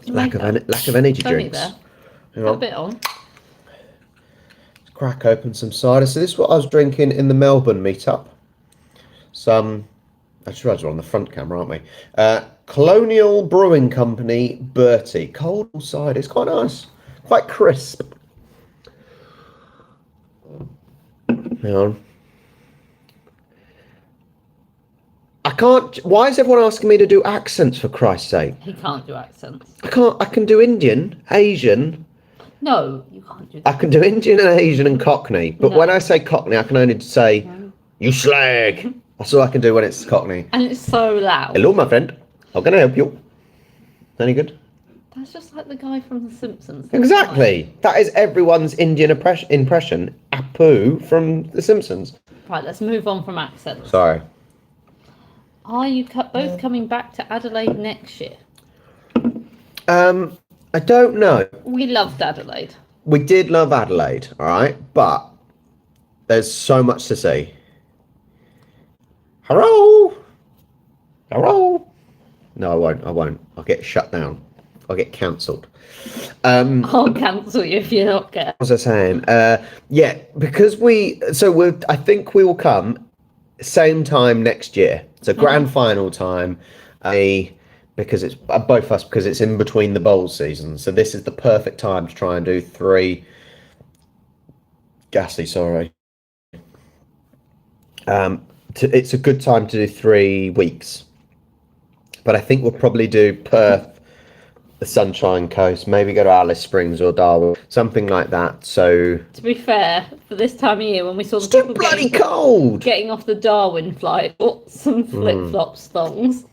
Lack of energy drinks. Put a bit on. Let's crack open some cider. So this is what I was drinking in the Melbourne meetup. Actually, we're on the front camera, aren't we? Colonial Brewing Company Bertie. Cold cider. It's quite nice. Quite crisp. Hang on. I can't. Why is everyone asking me to do accents, for Christ's sake? He can't do accents. I can't. I can do Indian, Asian. No, you can't do that. I can do Indian and Asian and Cockney. But No. when I say Cockney, I can only say, you slag. That's all I can do when it's Cockney. And it's so loud. Hello, my friend. How can I help you? Any good? That's just like the guy from The Simpsons. Exactly. That is everyone's Indian impression. Apu from The Simpsons. Right, let's move on from accents. Sorry. Are you both coming back to Adelaide next year? I don't know. We loved Adelaide. We did love Adelaide, all right? But there's so much to see. Hello? Hello? No, I won't. I'll get shut down. I'll get cancelled. I'll cancel you if you're not getting. What was I saying? Yeah, because I think we will come same time next year. So grand final time, because it's both of us, because it's in between the bowl seasons. So this is the perfect time to try and do 3. Gassy, sorry. It's a good time to do 3 weeks. But I think we'll probably do Perth, the Sunshine Coast, maybe go to Alice Springs or Darwin, something like that. So To be fair, for this time of year, when we saw the it's too people bloody cold. getting off the Darwin flight, bought some flip-flops thongs.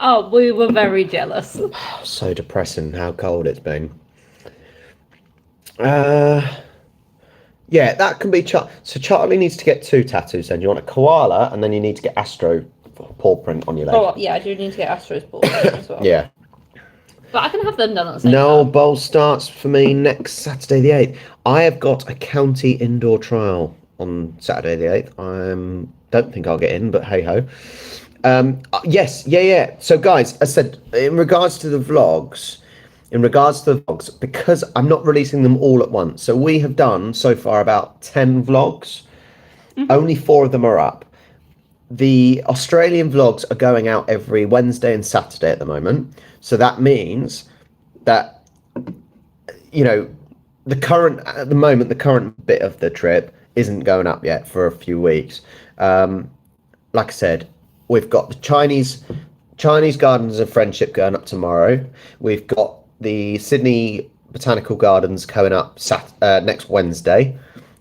Oh, we were very jealous. So depressing how cold it's been. Yeah, that can be. So Charlie needs to get 2 tattoos. Then you want a koala, and then you need to get Astro paw print on your leg. Oh yeah, I do need to get Astro's ball as well. Yeah. But I can have them done at the same No, time. bowl starts for me next Saturday the 8th. I have got a county indoor trial on Saturday the 8th. I don't think I'll get in, but hey ho. Yes, yeah. So guys, I said in regards to the vlogs, because I'm not releasing them all at once. So we have done so far about 10 vlogs. Only 4 of them are up. The Australian vlogs are going out every Wednesday and Saturday at the moment. So that means that, the current bit of the trip isn't going up yet for a few weeks. Like I said, we've got the Chinese Gardens of Friendship going up tomorrow. We've got the Sydney Botanical Gardens going up next Wednesday.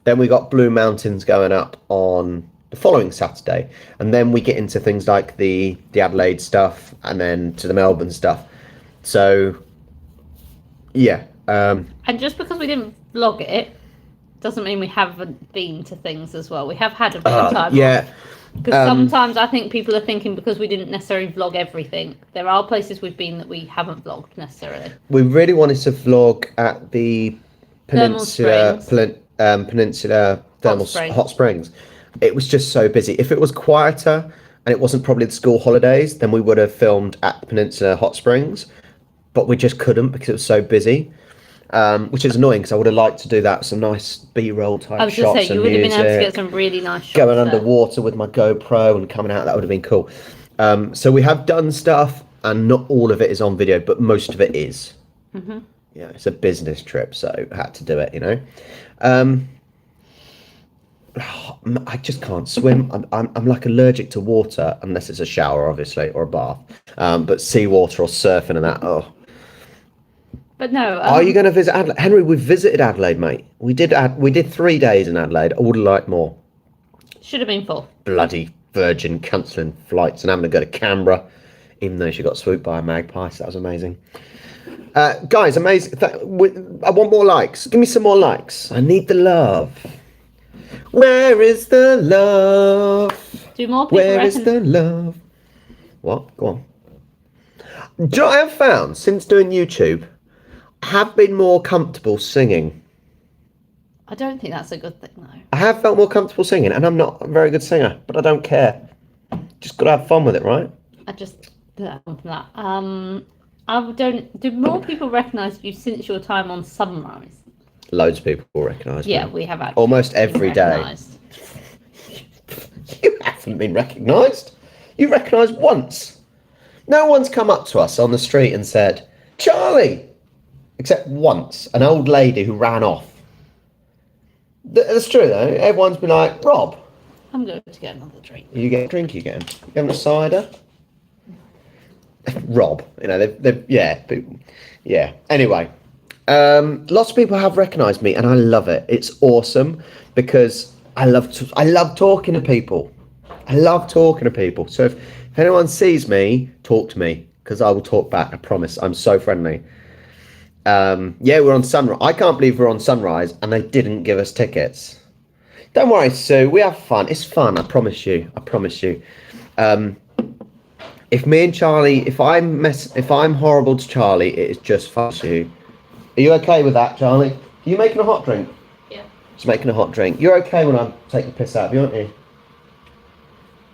Then we got Blue Mountains going up on the following Saturday, and then we get into things like the Adelaide stuff, and then to the Melbourne stuff. So yeah, And just because we didn't vlog it doesn't mean we haven't been to things as well. We have had a bit of time. Yeah. Because sometimes I think people are thinking because we didn't necessarily vlog everything, there are places we've been that we haven't vlogged necessarily. We really wanted to vlog at the Peninsula Thermal Hot Springs. It was just so busy. If it was quieter and it wasn't probably the school holidays, then we would have filmed at the Peninsula Hot Springs, but we just couldn't because it was so busy, which is annoying because I would have liked to do that, some nice B-roll type shots. I was just saying, you would have been able to get some really nice shots going underwater with my GoPro and coming out. That would have been cool. So we have done stuff, and not all of it is on video, but most of it is. Mm-hmm. Yeah, it's a business trip, so I had to do it, you know. I just can't swim. I'm like allergic to water unless it's a shower, obviously, or a bath. But seawater or surfing and that. Oh. But no. Are you going to visit Adelaide, Henry? We visited Adelaide, mate. We did 3 days in Adelaide. I would have liked more. Should have been 4. Bloody Virgin cancelling flights and having to go to Canberra, even though she got swooped by a magpie. So that was amazing. Guys, amazing. I want more likes. Give me some more likes. I need the love. Where is the love? Do more people Where is the love? What? Go on. Do you know what I have found since doing YouTube? I have been more comfortable singing. I don't think that's a good thing, though. I have felt more comfortable singing, and I'm not a very good singer, but I don't care. Just got to have fun with it, right? I just don't want that. I don't. Do more people recognise you since your time on Sunrise? Loads of people will recognise me. Yeah, we have actually. Almost every day. You haven't been recognised. You recognised once. No one's come up to us on the street and said, Charlie! Except once, an old lady who ran off. That's true, though. Everyone's been like, Rob. I'm going to get another drink. You get a drink again? You having a cider? Rob. You know, yeah. Anyway. Lots of people have recognised me, and I love it. It's awesome because I love talking to people. I love talking to people. So if anyone sees me, talk to me because I will talk back. I promise. I'm so friendly. Yeah, we're on Sunrise. I can't believe we're on Sunrise, and they didn't give us tickets. Don't worry, Sue. We have fun. It's fun. I promise you. I promise you. If me and Charlie, if I'm horrible to Charlie, it is just fun to you. Are you okay with that, Charlie? Are you making a hot drink? Yeah. She's making a hot drink. You're okay when I take the piss out of you, aren't you?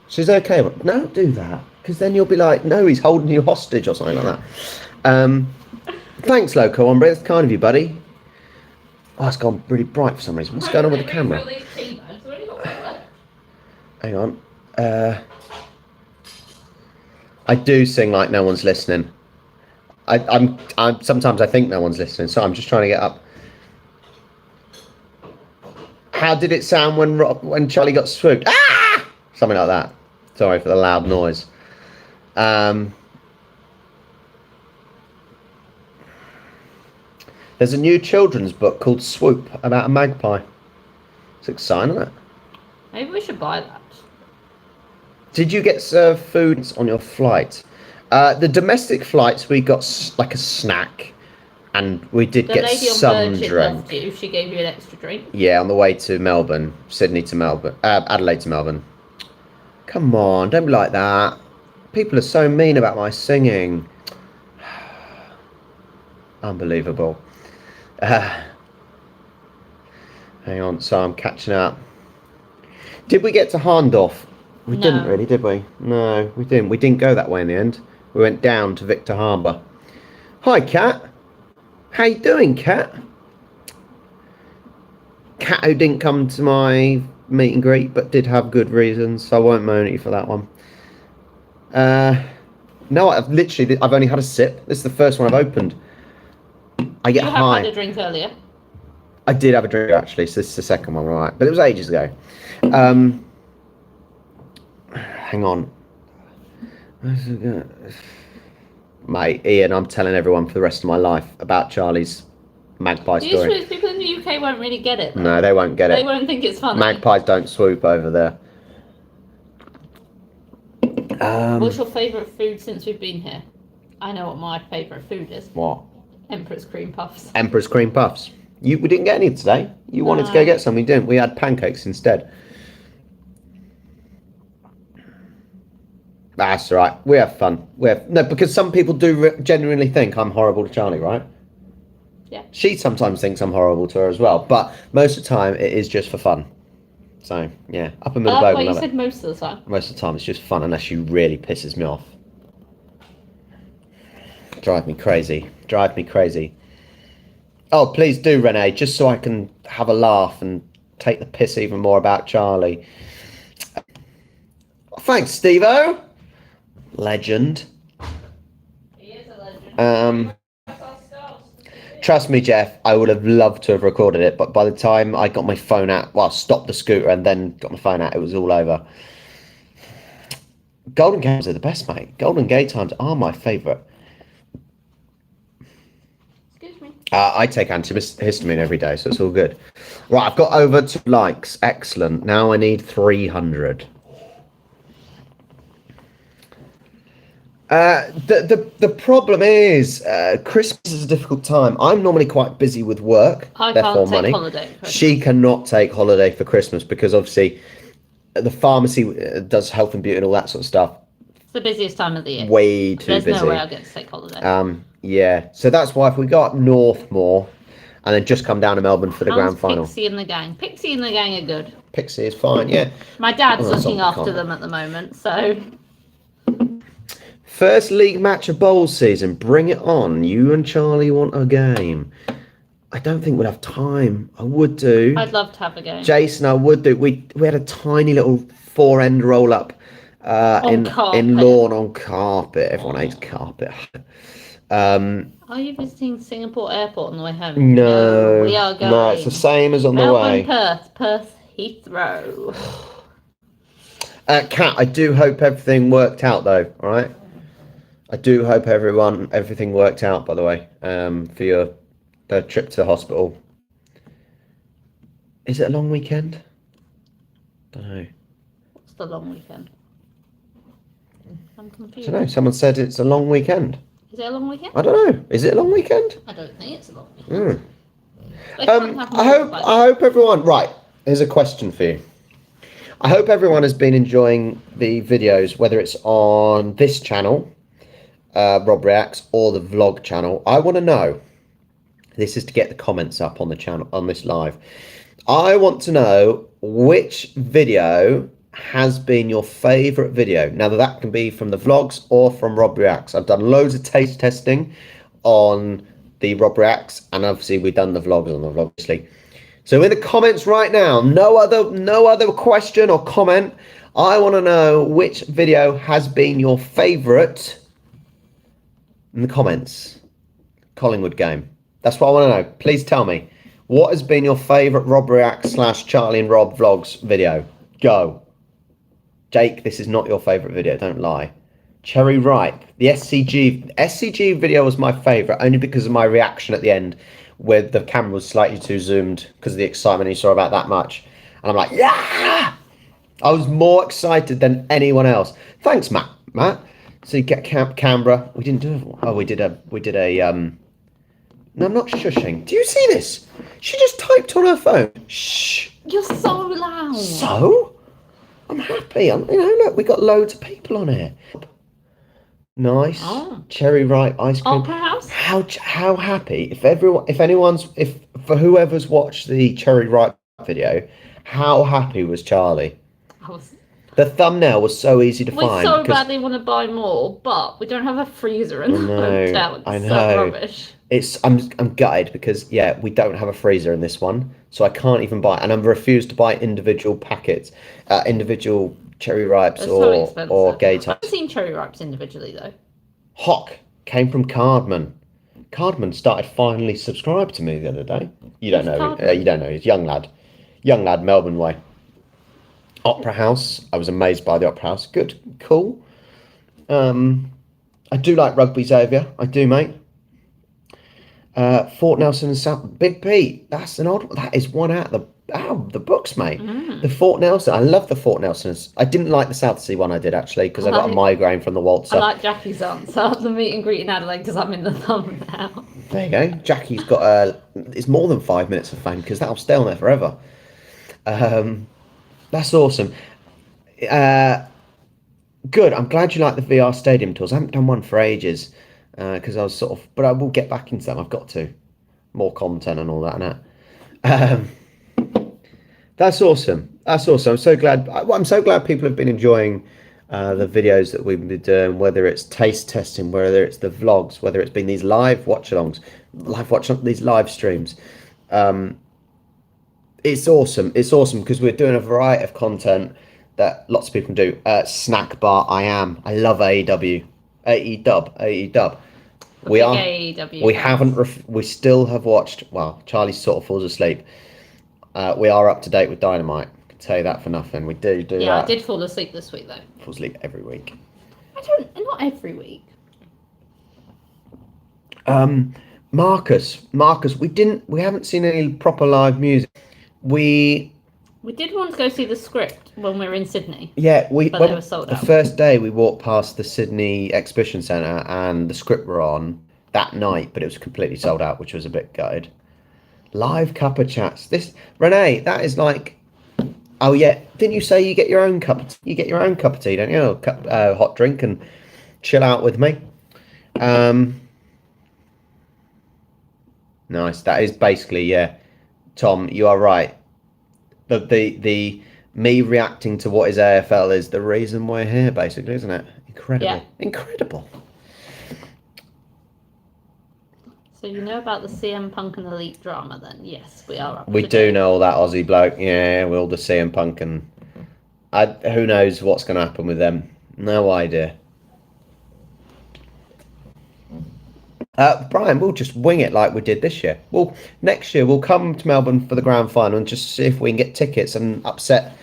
She's okay. No, do that. Because then you'll be like, no, he's holding you hostage or something like that. Thanks, Loco Ombre. That's kind of you, buddy. Oh, it's gone really bright for some reason. What's going on with the camera? Hang on. I do sing like no one's listening. I'm sometimes I think no one's listening, so I'm just trying to get up. How did it sound when Charlie got swooped? Ah! Something like that. Sorry for the loud noise. There's a new children's book called Swoop about a magpie. It's exciting, isn't it? Maybe we should buy that. Did you get served food on your flight? The domestic flights, we got like a snack, and we did get some drink. You. She gave you an extra drink. Yeah, on the way to Melbourne, Adelaide to Melbourne. Come on, don't be like that. People are so mean about my singing. Unbelievable. Hang on, so I'm catching up. Did we get to Harndorf? We didn't really, did we? No, we didn't. We didn't go that way in the end. We went down to Victor Harbour. Hi, Kat. How you doing, Kat? Kat who didn't come to my meet and greet, but did have good reasons, so I won't moan at you for that one. No, I've only had a sip. This is the first one I've opened. I get high. You had a drink earlier. I did have a drink actually, so this is the second one, right? But it was ages ago. Hang on. Mate, Ian, I'm telling everyone for the rest of my life about Charlie's magpie story. The issue is people in the UK won't really get it. Though. No, they won't get it. They won't think it's funny. Magpies don't swoop over there. What's your favourite food since we've been here? I know what my favourite food is. What? Emperor's cream puffs. Emperor's cream puffs. We didn't get any today. You wanted to go get some, we didn't. We had pancakes instead. That's all right. We have fun. No, because some people do genuinely think I'm horrible to Charlie, right? Yeah. She sometimes thinks I'm horrible to her as well, but most of the time it is just for fun. So yeah, up in I like what you love said it. most of the time. Most of the time it's just fun, unless she really pisses me off. Drive me crazy. Drive me crazy. Oh, please do, Renee, just so I can have a laugh and take the piss even more about Charlie. Thanks, Steve-O. Legend. He is a legend. Trust me, Jeff, I would have loved to have recorded it, but by the time I got my phone out, well, stopped the scooter and then got my phone out, it was all over. Golden Games are the best, mate. Golden Gate times are my favourite. Excuse me. I take antihistamine every day, so it's all good. Right, I've got over 2 likes. Excellent. Now I need 300. The problem is Christmas is a difficult time. I'm normally quite busy with work, therefore money. Holiday for Christmas. She cannot take holiday for Christmas because obviously the pharmacy does health and beauty and all that sort of stuff. It's the busiest time of the year. Way too busy. There's no way I'll get to take holiday. Yeah, so that's why if we go up north more and then just come down to Melbourne for the grand final. Pixie and the gang. Pixie and the gang are good. Pixie is fine, yeah. My dad's looking after them at the moment, so... First league match of bowl season. Bring it on. You and Charlie want a game. I don't think we'd have time. I would do. I'd love to have a game. Jason, I would do. We had a tiny little 4-end roll up in lawn on carpet. Everyone hates carpet. Are you visiting Singapore Airport on the way home? No. We are going. No, it's the same as on the way. Perth, Heathrow. Kat, I do hope everything worked out though. All right. I do hope everything worked out, by the way, for your trip to the hospital. Is it a long weekend? Don't know. What's the long weekend? I'm confused. I don't know. Someone said it's a long weekend. Is it a long weekend? I don't know. Is it a long weekend? I don't think it's a long weekend. I hope everyone. Right. Here's a question for you. I hope everyone has been enjoying the videos, whether it's on this channel, Rob Reacts, or the vlog channel. I want to know. This is to get the comments up on the channel, on this live. I want to know which video has been your favourite video. Now that can be from the vlogs or from Rob Reacts. I've done loads of taste testing on the Rob Reacts, and obviously we've done the vlogs on the vlog, obviously. So in the comments right now, no other question or comment. I want to know which video has been your favourite in the comments. Collingwood game. That's what I want to know. Please tell me. What has been your favourite Rob Reacts / Charlie and Rob vlogs video? Go. Jake, this is not your favourite video. Don't lie. Cherry Ripe. The SCG video was my favourite, only because of my reaction at the end, where the camera was slightly too zoomed because of the excitement you saw about that much. And I'm like, yeah! I was more excited than anyone else. Thanks, Matt. So you get Canberra. We didn't do it. Oh, we did a no, I'm not shushing. Do you see this? She just typed on her phone. Shh. You're so loud. So? I'm happy. Look, we got loads of people on here. Nice. Oh. Cherry Ripe ice cream. Opera House. How happy for whoever's watched the Cherry Ripe video, how happy was Charlie? The thumbnam was so easy to find. We so badly want to buy more, but we don't have a freezer in the hotel. It's so rubbish. I'm gutted because we don't have a freezer in this one, so I can't even buy. And I'm refused to buy individual packets, individual Cherry Ripes or Gay Types. I've seen Cherry Ripes individually though. Hock came from Cardman. Cardman started finally subscribed to me the other day. You don't know. You don't know. He's young lad, Melbourne way. Opera House. I was amazed by the Opera House. Good, cool. I do like Rugby Xavier. I do, mate. Fort Nelson and South Big Pete. That's an odd one. That is one out of the books, mate. The Fort Nelson. I love the Fort Nelsons. I didn't like the South Sea one. I did actually because I got a migraine from the waltzer. I like Jackie's answer. The meet and greet in Adelaide because I'm in the thumbnail. There you go. Jackie's got it's more than 5 minutes of fame because that'll stay on there forever. That's awesome. Good. I'm glad you like the VR stadium tours. I haven't done one for ages because I was but I will get back into them. I've got to. more content and all that. That's awesome. That's awesome. I'm so glad people have been enjoying the videos that we've been doing, whether it's taste testing, whether it's the vlogs, whether it's been these these live streams. It's awesome. It's awesome because we're doing a variety of content that lots of people can do. Snack bar. I love AEW. AEW. We still have watched. Well, Charlie sort of falls asleep. We are up to date with Dynamite. I can tell you that for nothing. We do that. Yeah, I did fall asleep this week though. Fall asleep every week. Not every week. Marcus, we haven't seen any proper live music. We did want to go see the Script when we were in Sydney. Yeah, they were sold out. The first day we walked past the Sydney Exhibition Centre and the Script were on that night, but it was completely sold out, which was a bit gutted. Live cuppa chats. Renee, that is like, oh yeah, didn't you say you get your own cup of tea, don't you? Hot drink and chill out with me. Nice. That is basically, yeah. Tom, you are right. The me reacting to what is AFL is the reason we're here, basically, isn't it? Incredible. Yeah. Incredible. So you know about the CM Punk and Elite drama then? Yes, we are. We do know all that Aussie bloke. Yeah, we'll the CM Punk and who knows what's going to happen with them. No idea. Brian, we'll just wing it like we did this year. Well, next year we'll come to Melbourne for the grand final and just see if we can get tickets and upset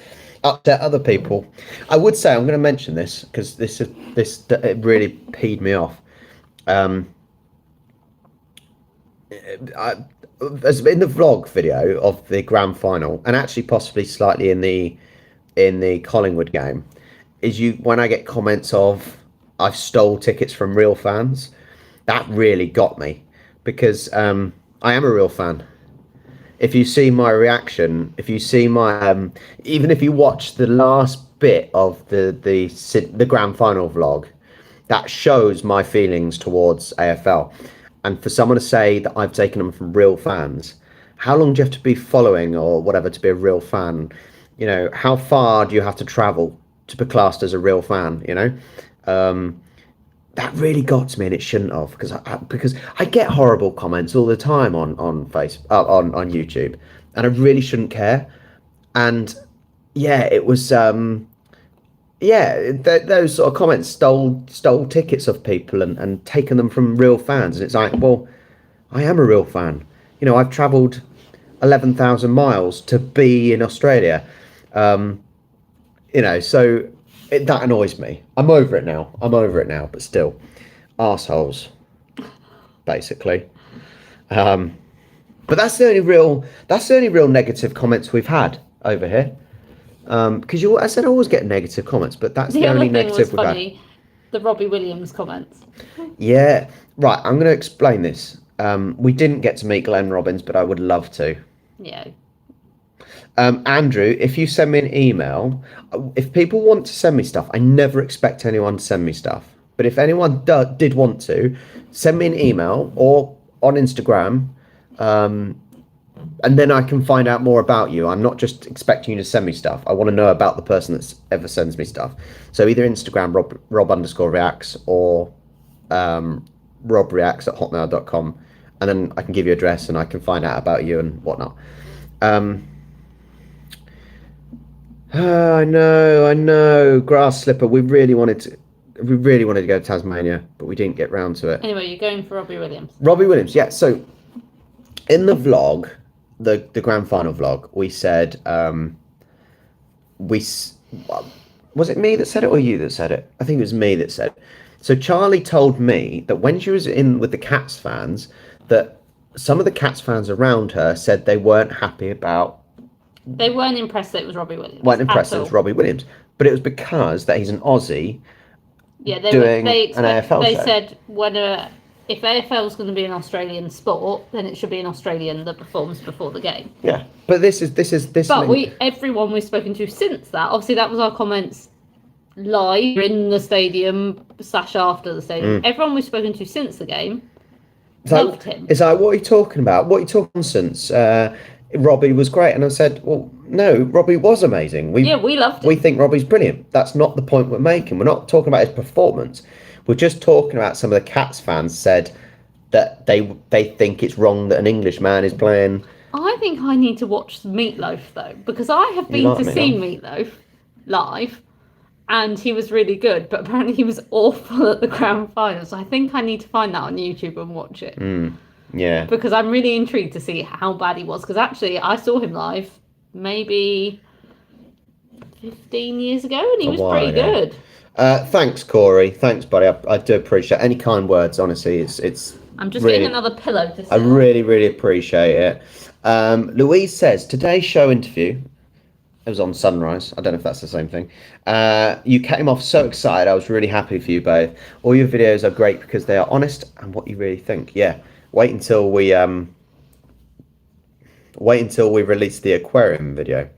other people. I would say I'm going to mention this because this it really peed me off. As in the vlog video of the grand final, and actually possibly slightly in the Collingwood game, is when I get comments of I've stole tickets from real fans. That really got me because I am a real fan. If you see my reaction, if you see my even if you watch the last bit of the grand final vlog, that shows my feelings towards AFL. And for someone to say that I've taken them from real fans, how long do you have to be following or whatever to be a real fan? You know, how far do you have to travel to be classed as a real fan? You know. That really got to me, and it shouldn't have, because I get horrible comments all the time on on YouTube, and I really shouldn't care. And yeah, it was those sort of comments stole tickets of people and taken them from real fans, and it's like, well, I am a real fan. You know, I've travelled 11,000 miles to be in Australia. You know, so. That annoys me. I'm over it now, but still, arseholes, basically. But that's the only real negative comments we've had over here. Because I said I always get negative comments, but that's the only negative we've had. The Robbie Williams comments. Yeah, right. I'm going to explain this. We didn't get to meet Glenn Robbins, but I would love to. Yeah. Andrew, if you send me an email, if people want to send me stuff, I never expect anyone to send me stuff. But if anyone did want to, send me an email or on Instagram, and then I can find out more about you. I'm not just expecting you to send me stuff. I want to know about the person that ever sends me stuff. So either Instagram, Rob_reacts, or ROBREACTS@hotmail.com, and then I can give you address and I can find out about you and whatnot. I know. Grass slipper. We really wanted to go to Tasmania, but we didn't get round to it. Anyway, you're going for Robbie Williams. Robbie Williams, yeah. So in the vlog, the grand final vlog, we said, was it me that said it or you that said it? I think it was me that said it. So Charlie told me that when she was in with the Cats fans, that some of the Cats fans around her said they weren't happy about. They weren't impressed that it was Robbie Williams. Weren't impressed that it was Robbie Williams, but it was because that he's an Aussie. Yeah, an AFL They show. said if AFL is going to be an Australian sport, then it should be an Australian that performs before the game. Yeah, but this. But everyone we've spoken to since that, obviously that was our comments live in the stadium / after the stadium. Everyone we've spoken to since the game Loved him. It's like, what are you talking about? What are you talking nonsense? Robbie was great. And I said, well, no, Robbie was amazing. We loved him. We think Robbie's brilliant. That's not the point we're making. We're not talking about his performance. We're just talking about some of the Cats fans said that they think it's wrong that an English man is playing. I think I need to watch Meatloaf, though, because I have been to see Meatloaf live, and he was really good, but apparently he was awful at the grand final. So I think I need to find that on YouTube and watch it. Yeah. Because I'm really intrigued to see how bad he was, because actually I saw him live maybe 15 years ago, and he was pretty good. Thanks, Corey. Thanks, buddy. I do appreciate any kind words. Honestly, it's. I'm just getting another pillow to sit. I really, really appreciate it. Louise says today's show interview. It was on Sunrise. I don't know if that's the same thing. You came off so excited. I was really happy for you both. All your videos are great because they are honest and what you really think. Yeah. Wait until we release the aquarium video.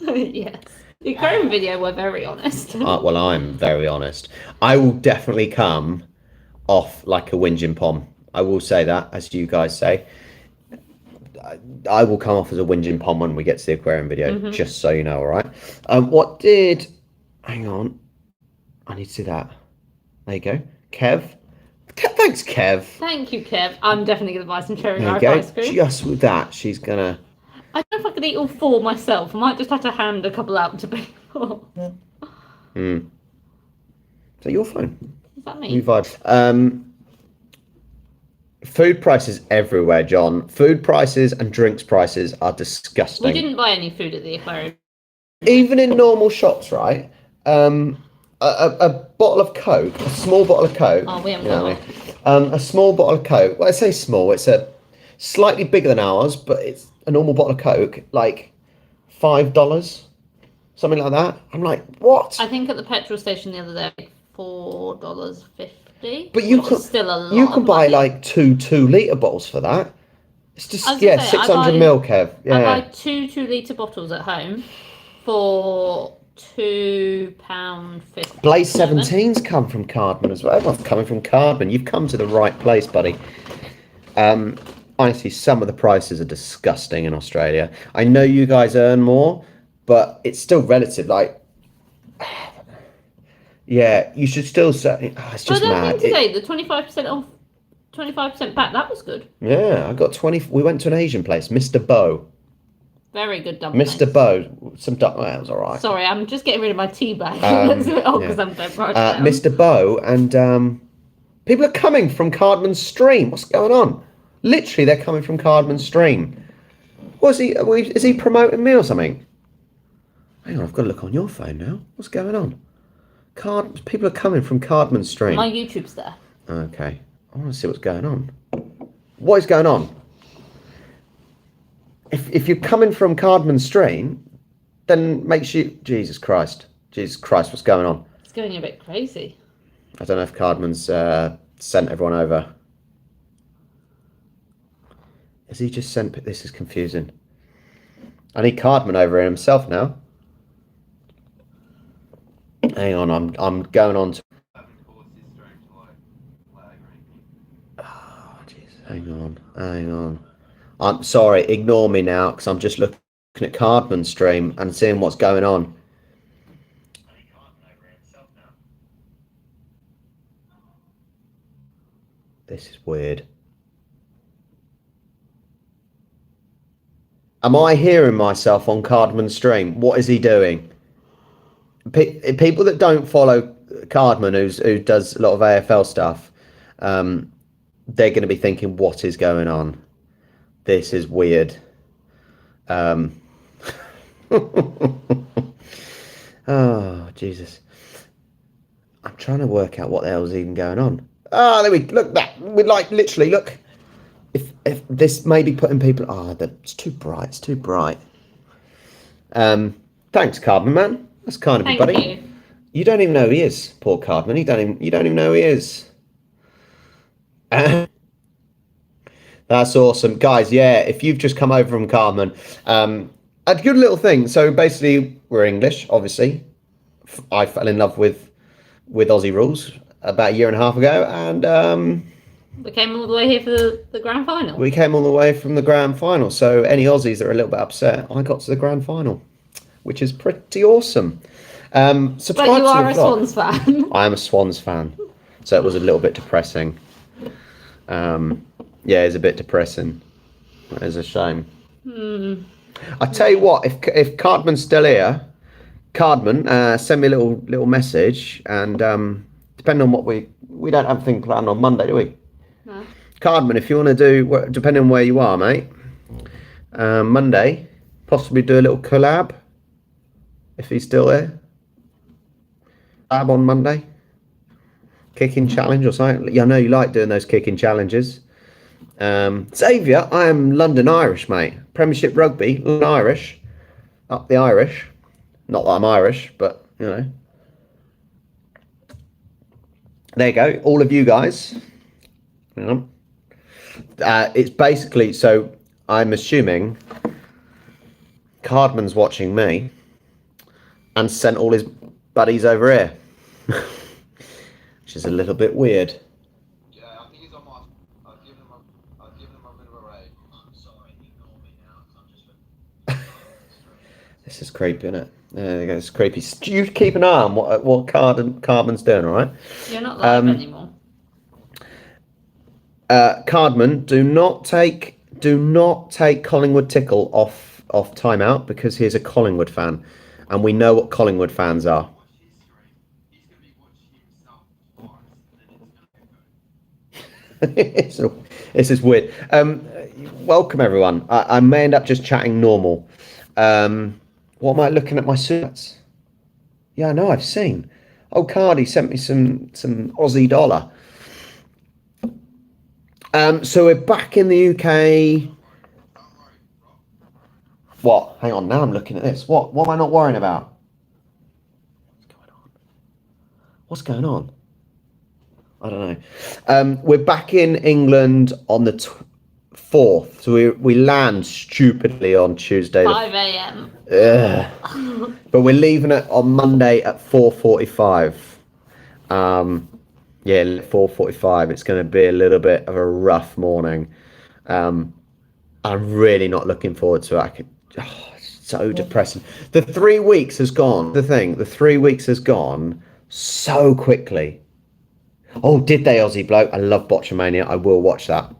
Yes. The aquarium video, we're very honest. Well, I'm very honest. I will definitely come off like a whinging pom. I will say that, as you guys say. I will come off as a whinging pom when we get to the aquarium video, just so you know, all right? Hang on. I need to see that. There you go. Kev. Thanks, Kev. Thank you, Kev. I'm definitely going to buy some cherry ripe ice cream. Just with that, she's going to... I don't know if I could eat all 4 myself. I might just have to hand a couple out to people. Is that your phone? Is that me? You vibe. Food prices everywhere, John. Food prices and drinks prices are disgusting. We didn't buy any food at the aquarium. Even in normal shops, right? A bottle of Coke, a small bottle of Coke. Oh, we haven't got a small bottle of Coke. Well, I say small. It's a slightly bigger than ours, but it's a normal bottle of Coke, like $5, something like that. I'm like, what? I think at the petrol station the other day, $4.50. But you can still a lot. You can buy like two 2-litre bottles for that. It's just 600 ml, Kev. Yeah. I buy 2 2-litre bottles at home for £2.50. Blaze 17's come from Cardman as well. Everyone's coming from Cardman. You've come to the right place, buddy. Honestly, some of the prices are disgusting in Australia. I know you guys earn more, but it's still relative. Like, yeah, you should still say, it's just mad. But today, the 25% off, 25% back, that was good. Yeah, I got 20. We went to an Asian place, Mr. Bo. Very good dumplings. Mr. Bo, some dumplings, was all right. Sorry, I'm just getting rid of my tea bag. Because I'm dead right now. Mr. Bo, and people are coming from Cardman's stream. What's going on? Literally, they're coming from Cardman's stream. Is he promoting me or something? Hang on, I've got to look on your phone now. What's going on? People are coming from Cardman's stream. My YouTube's there. Okay. I want to see what's going on. What is going on? If you're coming from Cardman's stream, then make sure... Jesus Christ, what's going on? It's going a bit crazy. I don't know if Cardman's sent everyone over. Has he just sent... This is confusing. I need Cardman over here himself now. Hang on, I'm going on to... Oh, jeez. Hang on. I'm sorry, ignore me now, because I'm just looking at Cardman's stream and seeing what's going on. This is weird. Am I hearing myself on Cardman's stream? What is he doing? People that don't follow Cardman, who does a lot of AFL stuff, they're going to be thinking, what is going on? This is weird. Oh, Jesus. I'm trying to work out what the hell's even going on. Ah, there we look. That we like literally look. If this may be putting people. It's too bright. It's too bright. Thanks, Cardman man. That's kind of you, buddy. Thank you. You don't even know who he is, poor Cardman. You don't even know who he is. That's awesome, guys. Yeah, if you've just come over from Cardman, a good little thing. So basically, we're English, obviously. I fell in love with Aussie rules about a year and a half ago, and We came all the way here for the grand final. We came all the way from the grand final. So any Aussies that are a little bit upset, I got to the grand final, which is pretty awesome. But you are a Swans fan. I am a Swans fan, so it was a little bit depressing. Yeah, it's a bit depressing. It is a shame. I tell you what, if Cardman's still here, Cardman, send me a little message, and depending on what we don't have anything planned on Monday, do we? No. Cardman, if you want to do, depending on where you are, mate, Monday, possibly do a little collab, if he's still there. Collab on Monday. Kicking challenge or something. Yeah, I know you like doing those kicking challenges. Xavier, I am London Irish, mate. Premiership Rugby, London Irish. Up the Irish. Not that I'm Irish, but, you know. There you go. All of you guys. It's basically, so I'm assuming Cardman's watching me and sent all his buddies over here. Which is a little bit weird. Yeah, I think he's on my. I've given him a bit of a raid. I'm sorry, ignore me now. I'm just. This is creepy, isn't it? There you go. It's creepy. You keep an eye on what Cardman's doing, all right? You're not live anymore. Cardman, do not take Collingwood Tickle off timeout because he's a Collingwood fan, and we know what Collingwood fans are. This is weird. Welcome everyone. I may end up just chatting normal. What am I looking at my suits? Yeah, I know, I've seen. Oh, Cardi sent me some Aussie dollar. So we're back in the UK. What? Hang on, now I'm looking at this. What am I not worrying about? What's going on? I don't know. We're back in England on the 4th. So we land stupidly on Tuesday. 5 a.m. But we're leaving it on Monday at 4:45. Yeah, 4:45. It's going to be a little bit of a rough morning. I'm really not looking forward to it. It's so depressing. The 3 weeks has gone. The 3 weeks has gone so quickly. Oh, did they, Aussie bloke? I love Botchamania. I will watch that.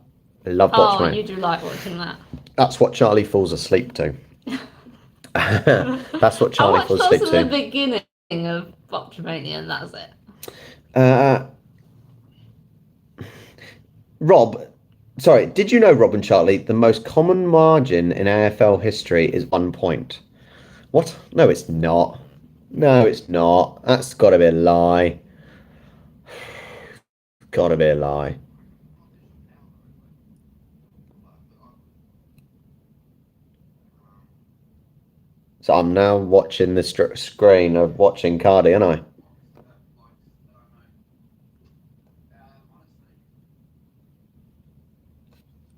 I love Botchamania. Oh, you do like watching that. That's what Charlie falls asleep to. That's what Charlie falls asleep to. I watched the beginning of Botchamania, and that's it. Rob, sorry, did you know, Rob and Charlie, the most common margin in AFL history is 1 point? What? No, it's not. No, it's not. That's got to be a lie. Got to be a lie. So I'm now watching the screen of watching Cardi, aren't I?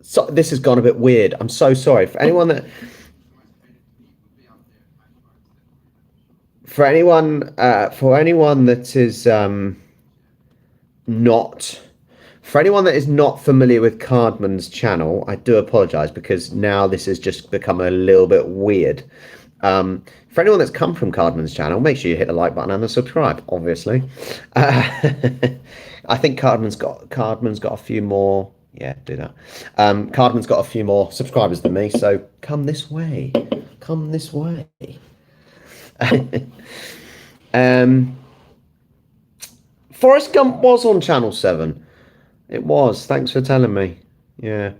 So this has gone a bit weird. I'm so sorry for anyone that is not familiar with Cardman's channel, I do apologise because now this has just become a little bit weird. For anyone that's come from Cardman's channel, make sure you hit the like button and the subscribe, obviously. I think Cardman's got a few more. Yeah, do that. Cardman's got a few more subscribers than me, so come this way. Come this way. Forrest Gump was on Channel 7. It was. Thanks for telling me. Yeah.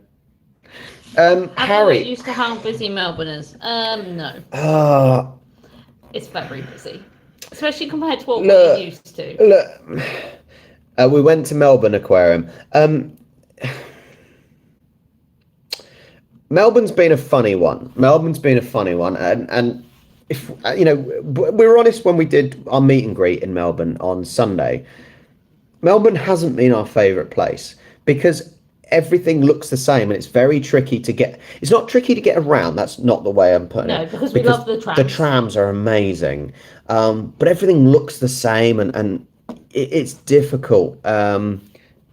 Harry. Used to how busy Melbourne is. No. It's very busy. Especially compared to what we're used to. Look, we went to Melbourne Aquarium. Melbourne's been a funny one. And if you know, we were honest when we did our meet and greet in Melbourne on Sunday. Melbourne hasn't been our favourite place because everything looks the same and it's very tricky to get. It's not tricky to get around. That's not the way I'm putting it. No, because we love the trams. The trams are amazing, but everything looks the same and it's difficult.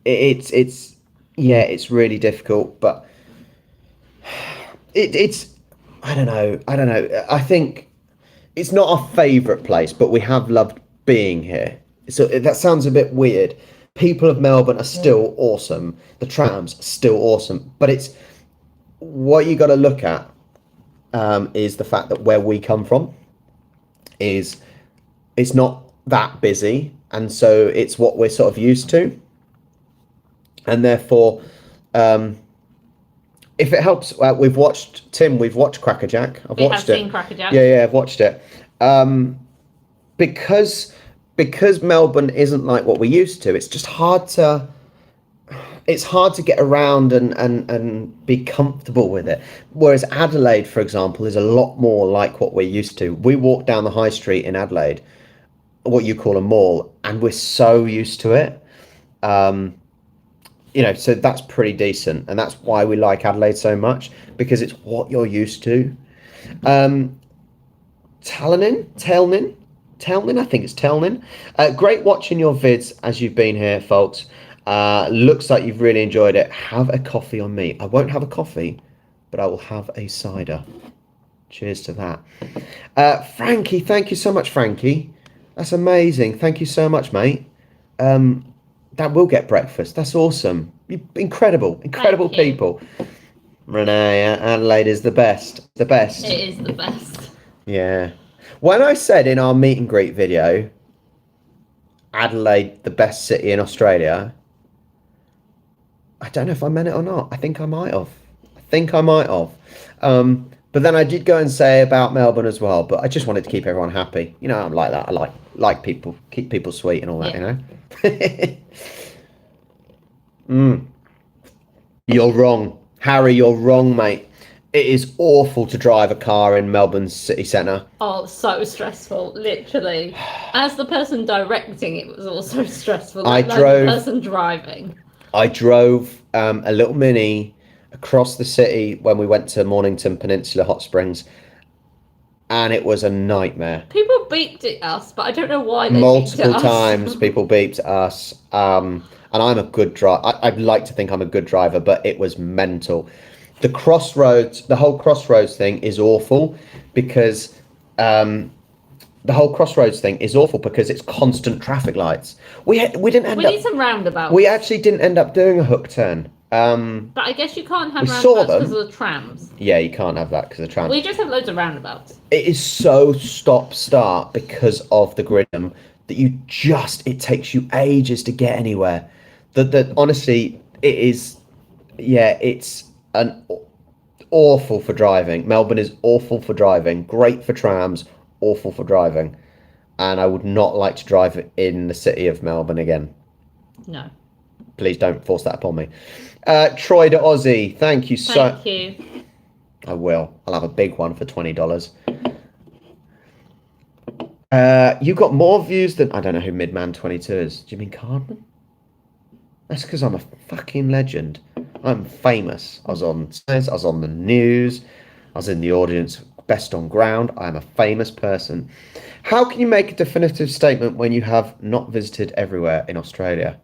It's yeah, it's really difficult, but it's I don't know. I think it's not our favourite place, but we have loved being here. So that sounds a bit weird. People of Melbourne are still awesome. The trams still awesome, but it's what you got to look at is the fact that where we come from is it's not that busy, and so it's what we're sort of used to, and therefore, if it helps, we've watched Crackerjack. We have seen Crackerjack. Yeah, I've watched it. Because Melbourne isn't like what we used to. It's just hard to. It's hard to get around and be comfortable with it. Whereas Adelaide, for example, is a lot more like what we're used to. We walk down the high street in Adelaide, what you call a mall, and we're so used to it. So that's pretty decent, and that's why we like Adelaide so much, because it's what you're used to. Talnin, I think it's Telnin. Great watching your vids as you've been here, folks. Looks like you've really enjoyed it. Have a coffee on me. I won't have a coffee, but I will have a cider. Cheers to that. Frankie, thank you so much, Frankie. That's amazing. Thank you so much, mate. That will get breakfast. That's awesome. Incredible people. Renee, Adelaide is the best. The best. It is the best. Yeah. When I said in our meet and greet video, Adelaide, the best city in Australia, I don't know if I meant it or not. I think I might have. But then I did go and say about Melbourne as well, but I just wanted to keep everyone happy. I'm like that. I like people, keep people sweet and all that, You're wrong. Harry, you're wrong, mate. It is awful to drive a car in Melbourne's city centre. Oh, so stressful, literally. As the person directing it was also stressful. The person driving. I drove a little Mini across the city when we went to Mornington Peninsula Hot Springs, and it was a nightmare. People beeped at us, but I don't know why they multiple beeped at times us. People beeped at us, and I'm a good driver. I'd like to think I'm a good driver, but it was mental. The whole crossroads thing is awful because it's constant traffic lights. We need some roundabouts. We actually didn't end up doing a hook turn. But I guess you can't have roundabouts because of the trams. Yeah, you can't have that because of the trams. We just have loads of roundabouts. It is so stop-start because of the gridham that it takes you ages to get anywhere. That honestly, it is. Yeah, it's an awful for driving. Melbourne is awful for driving. Great for trams, awful for driving. And I would not like to drive in the city of Melbourne again. No. Please don't force that upon me. Troy to Aussie, thank you so much. Thank you. I will. I'll have a big one for $20. You got more views than... I don't know who Midman22 is. Do you mean Cardman? That's because I'm a fucking legend. I'm famous. I was on the news. I was in the audience Best on Ground. I'm a famous person. How can you make a definitive statement when you have not visited everywhere in Australia?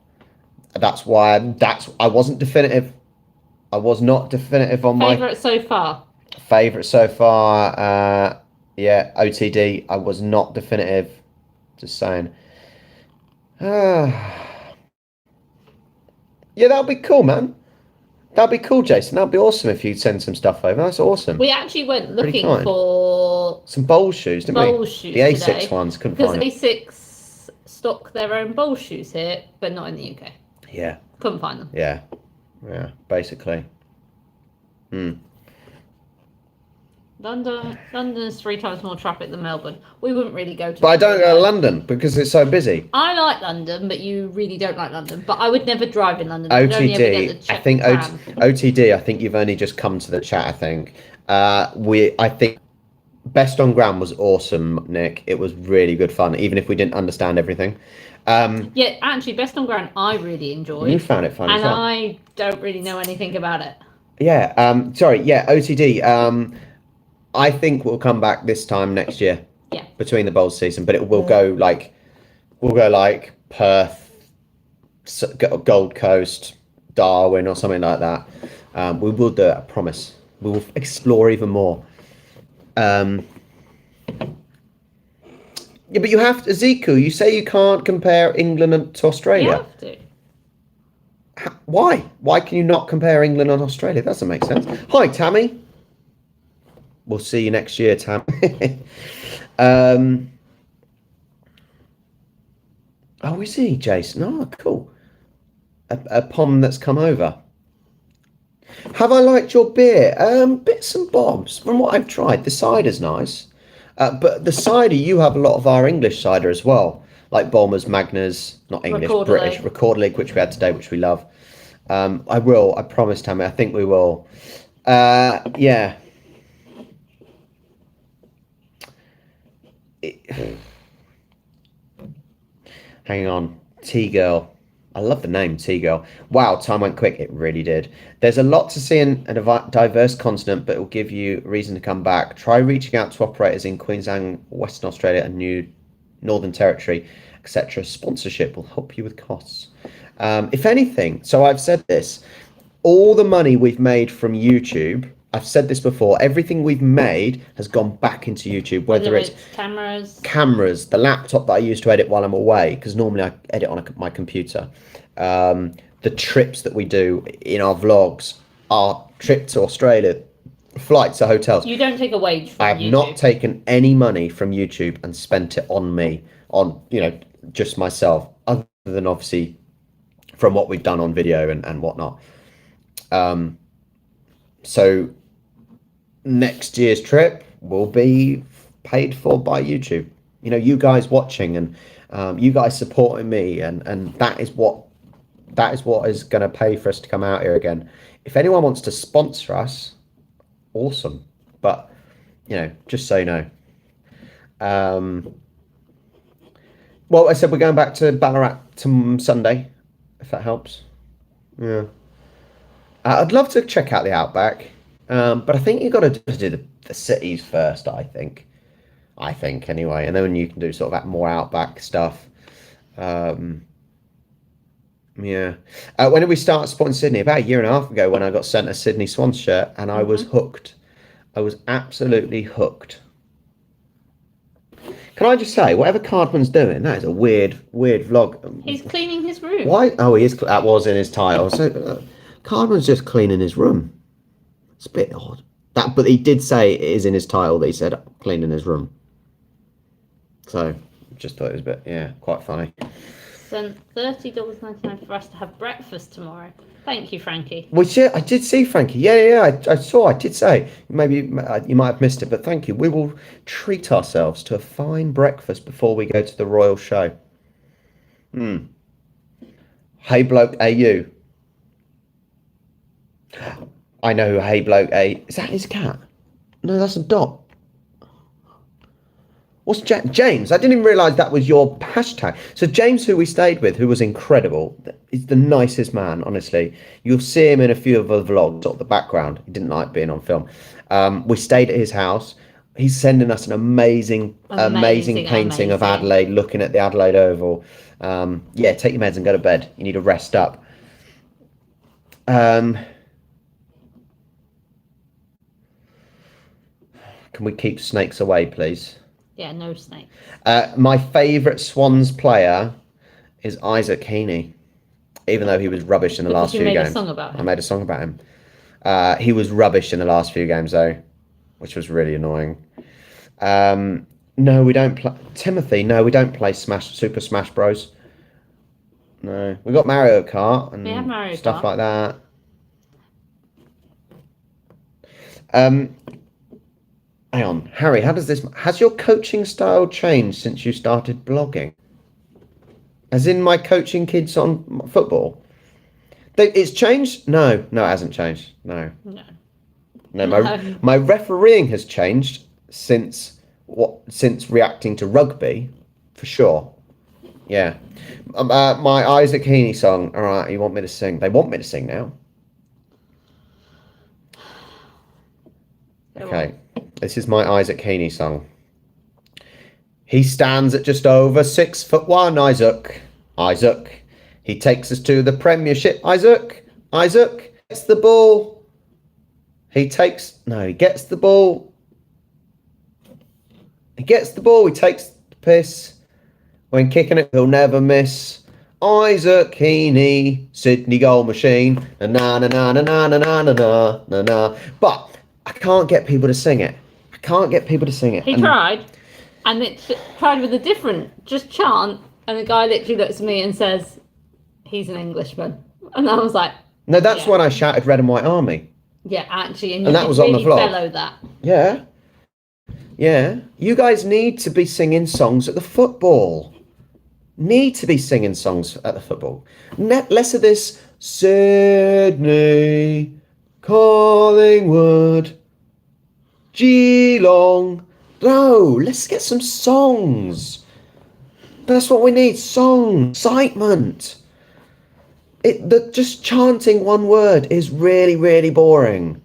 That's why I wasn't definitive. I was not definitive on my favourite so far. Yeah, OTD. I was not definitive. Just saying. Yeah, that'll be cool, man. That'd be cool, Jason. That'd be awesome if you'd send some stuff over. That's awesome. We actually went looking for some bowl shoes, didn't we? Bowl shoes. The A6 ones. Couldn't find it. Because A6 stock their own bowl shoes here, but not in the UK. Yeah. Couldn't find them. Yeah, basically. London's 3 times more traffic than Melbourne. We wouldn't really go to. But I don't go to London because it's so busy. I like London, but you really don't like London. But I would never drive in London. OTD. I think OTD. I think you've only just come to the chat. I think. I think Best on Ground was awesome, Nick. It was really good fun, even if we didn't understand everything. Yeah, actually, Best on Ground I really enjoyed. You found it fun as well. And I don't really know anything about it. Yeah. OTD. I think we'll come back this time next year. Yeah. Between the bowls season, but we'll go like Perth, Gold Coast, Darwin or something like that. We will do it, I promise. We will explore even more. Yeah, but you have to, Ezekiel, you say you can't compare England to Australia. You have to. Why? Why can you not compare England and Australia? That doesn't make sense. Hi, Tammy. We'll see you next year, Tam. Oh, is he, Jason? Oh, cool. A pom that's come over. Have I liked your beer? Bits and bobs. From what I've tried, the cider's nice. But the cider, you have a lot of our English cider as well. Like Bulmers, Magners, not English, British. Recorderlig, which we had today, which we love. I promise, Tammy. I think we will. Yeah. Hang on. T-Girl. I love the name, T-Girl. Wow, time went quick. It really did. There's a lot to see in a diverse continent, but it will give you a reason to come back. Try reaching out to operators in Queensland, Western Australia and New Northern Territory, etc. Sponsorship will help you with costs. If anything, so I've said this, all the money we've made from YouTube, I've said this before, everything we've made has gone back into YouTube, whether it's cameras, the laptop that I use to edit while I'm away, because normally I edit on my computer, the trips that we do in our vlogs, our trip to Australia, flights to hotels. You don't take a wage from I have YouTube. not taken any money from YouTube and spent it on me, on, you know, just myself, other than obviously from what we've done on video and whatnot. So next year's trip will be paid for by YouTube. You know, you guys watching and you guys supporting me, and that is what is going to pay for us to come out here again. If anyone wants to sponsor us, awesome. But, you know, just so you know. Well, I said we're going back to Ballarat Sunday, if that helps. Yeah. I'd love to check out the Outback, but I think you've got to do the cities first, I think anyway, and then you can do sort of more Outback stuff. Yeah. When did we start supporting Sydney? About a year and a half ago, when I got sent a Sydney Swans shirt, and I was hooked. I was absolutely hooked. Can I just say, whatever Cardman's doing, that is a weird vlog. He's cleaning his room. Why? Oh, he is. That was in his title. So Cardman's just cleaning his room. It's a bit odd. But he did say it is in his title that he said cleaning his room. So just thought it was a bit, yeah, quite funny. Sent $30.99 for us to have breakfast tomorrow. Thank you, Frankie. Well, yeah, I did see Frankie. Yeah, I saw. I did say. Maybe you might have missed it, but thank you. We will treat ourselves to a fine breakfast before we go to the Royal Show. Hey Bloke AU. I know who Hey Bloke A. Is that his cat? No, that's a dog. What's James? I didn't even realise that was your hashtag. So James, who we stayed with, who was incredible, is the nicest man, honestly. You'll see him in a few of the vlogs, sort of the background. He didn't like being on film. We stayed at his house. He's sending us an amazing painting of Adelaide, looking at the Adelaide Oval. Yeah, take your meds and go to bed. You need to rest up. Can we keep snakes away, please? Yeah, no snakes. My favourite Swans player is Isaac Heaney, even though he was rubbish in the last few games. You made a song about him. I made a song about him. He was rubbish in the last few games, though, which was really annoying. No, we don't play... Timothy, no, we don't play Super Smash Bros. No. We got Mario Kart and stuff like that. Hang on, Harry, has your coaching style changed since you started blogging? As in my coaching kids on football? It's changed? No, it hasn't changed. No, my refereeing has changed since reacting to rugby, for sure. Yeah. My Isaac Heaney song, all right, you want me to sing? They want me to sing now. Okay. This is my Isaac Heaney song. He stands at just over 6'1", Isaac. He takes us to the Premiership, Isaac. Isaac gets the ball. He gets the ball. He gets the ball. He takes the piss. When kicking it, he'll never miss. Isaac Heaney, Sydney goal machine. Na na na na na na na na na na. But I can't get people to sing it. He tried, and it tried with a different chant. And the guy literally looks at me and says, "He's an Englishman," and I was like, "No, that's when I shouted Red and White Army." Yeah, actually, and that was on the vlog. Bellow that. Yeah. You guys need to be singing songs at the football. Less of this Sydney, Collingwood, Geelong. No, let's get some songs. That's what we need. Songs, excitement. Just chanting one word is really, really boring.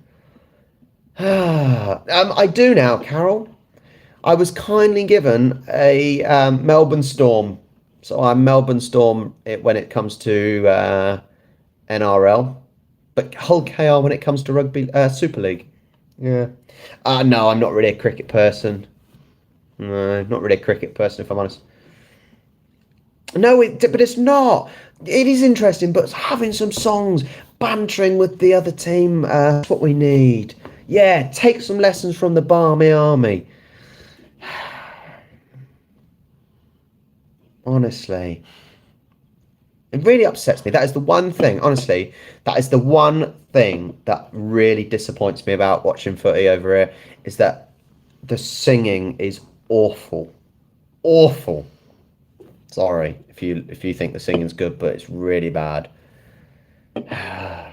I do now, Carol. I was kindly given a Melbourne Storm. So I'm Melbourne Storm when it comes to NRL, but Hull KR when it comes to rugby Super League. Yeah. No, I'm not really a cricket person. No, not really a cricket person, if I'm honest. No, but it's not. It is interesting, but having some songs, bantering with the other team, that's what we need. Yeah, take some lessons from the Barmy Army. Honestly. It really upsets me. That is the one thing, honestly, that is the one thing that really disappoints me about watching footy over here, is that the singing is awful. Awful. Sorry if you think the singing's good, but it's really bad. I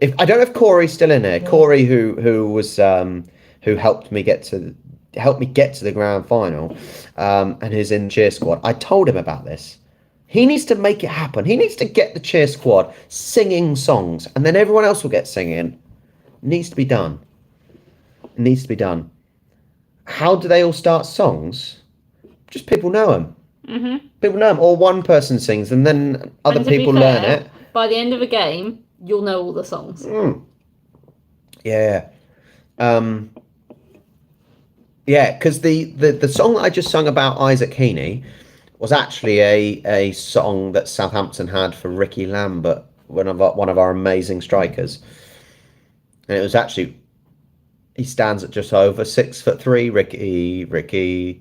don't know if Corey's still in here. Corey, who was who helped me get to the grand final, and who's in the cheer squad. I told him about this. He needs to make it happen. He needs to get the cheer squad singing songs, and then everyone else will get singing. It needs to be done. It needs to be done. How do they all start songs? Just people know them. Mm-hmm. People know them, or one person sings, and then other people learn it. By the end of a game, you'll know all the songs. Yeah. Yeah, because the song that I just sung about Isaac Heaney was actually a song that Southampton had for Ricky Lambert, one of our amazing strikers. And it was actually, he stands at just over 6'3", Ricky.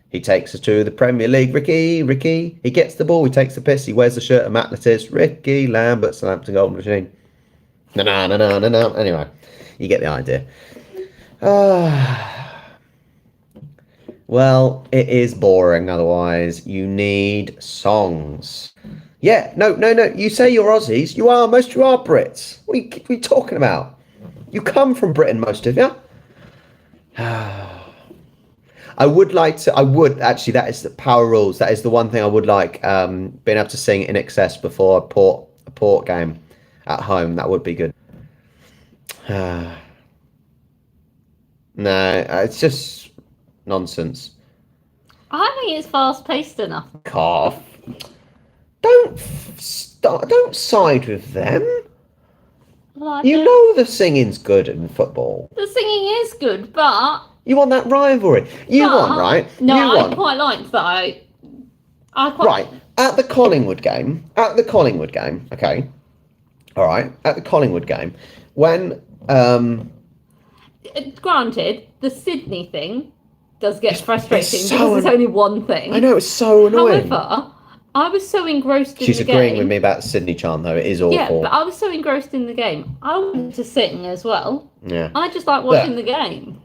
He takes us to the Premier League, Ricky. He gets the ball, he takes the piss, he wears the shirt of Matt Lettice, Ricky Lambert, Southampton Golden Machine. Na. Anyway, you get the idea. Well, it is boring otherwise. You need songs. Yeah, no. You say you're Aussies. Most of you are Brits. What are you talking about? You come from Britain, most of you. I would actually, that is the power rules. That is the one thing I would like, being able to sing In Excess before a port game at home. That would be good. No, it's just nonsense. I think it's fast-paced enough. Cough. Don't side with them. Well, you know the singing's good in football. The singing is good, but you want that rivalry. Right? No, I quite liked that. Right. At the Collingwood game. Okay. All right. At the Collingwood game, when granted, the Sydney thing does get frustrating because it's only one thing. I know, it's so annoying. However, I was so engrossed in the game. She's agreeing with me about the Sydney chant, though. It is awful. Yeah, but I was so engrossed in the game. I wanted to sing as well. Yeah. I just like watching the game.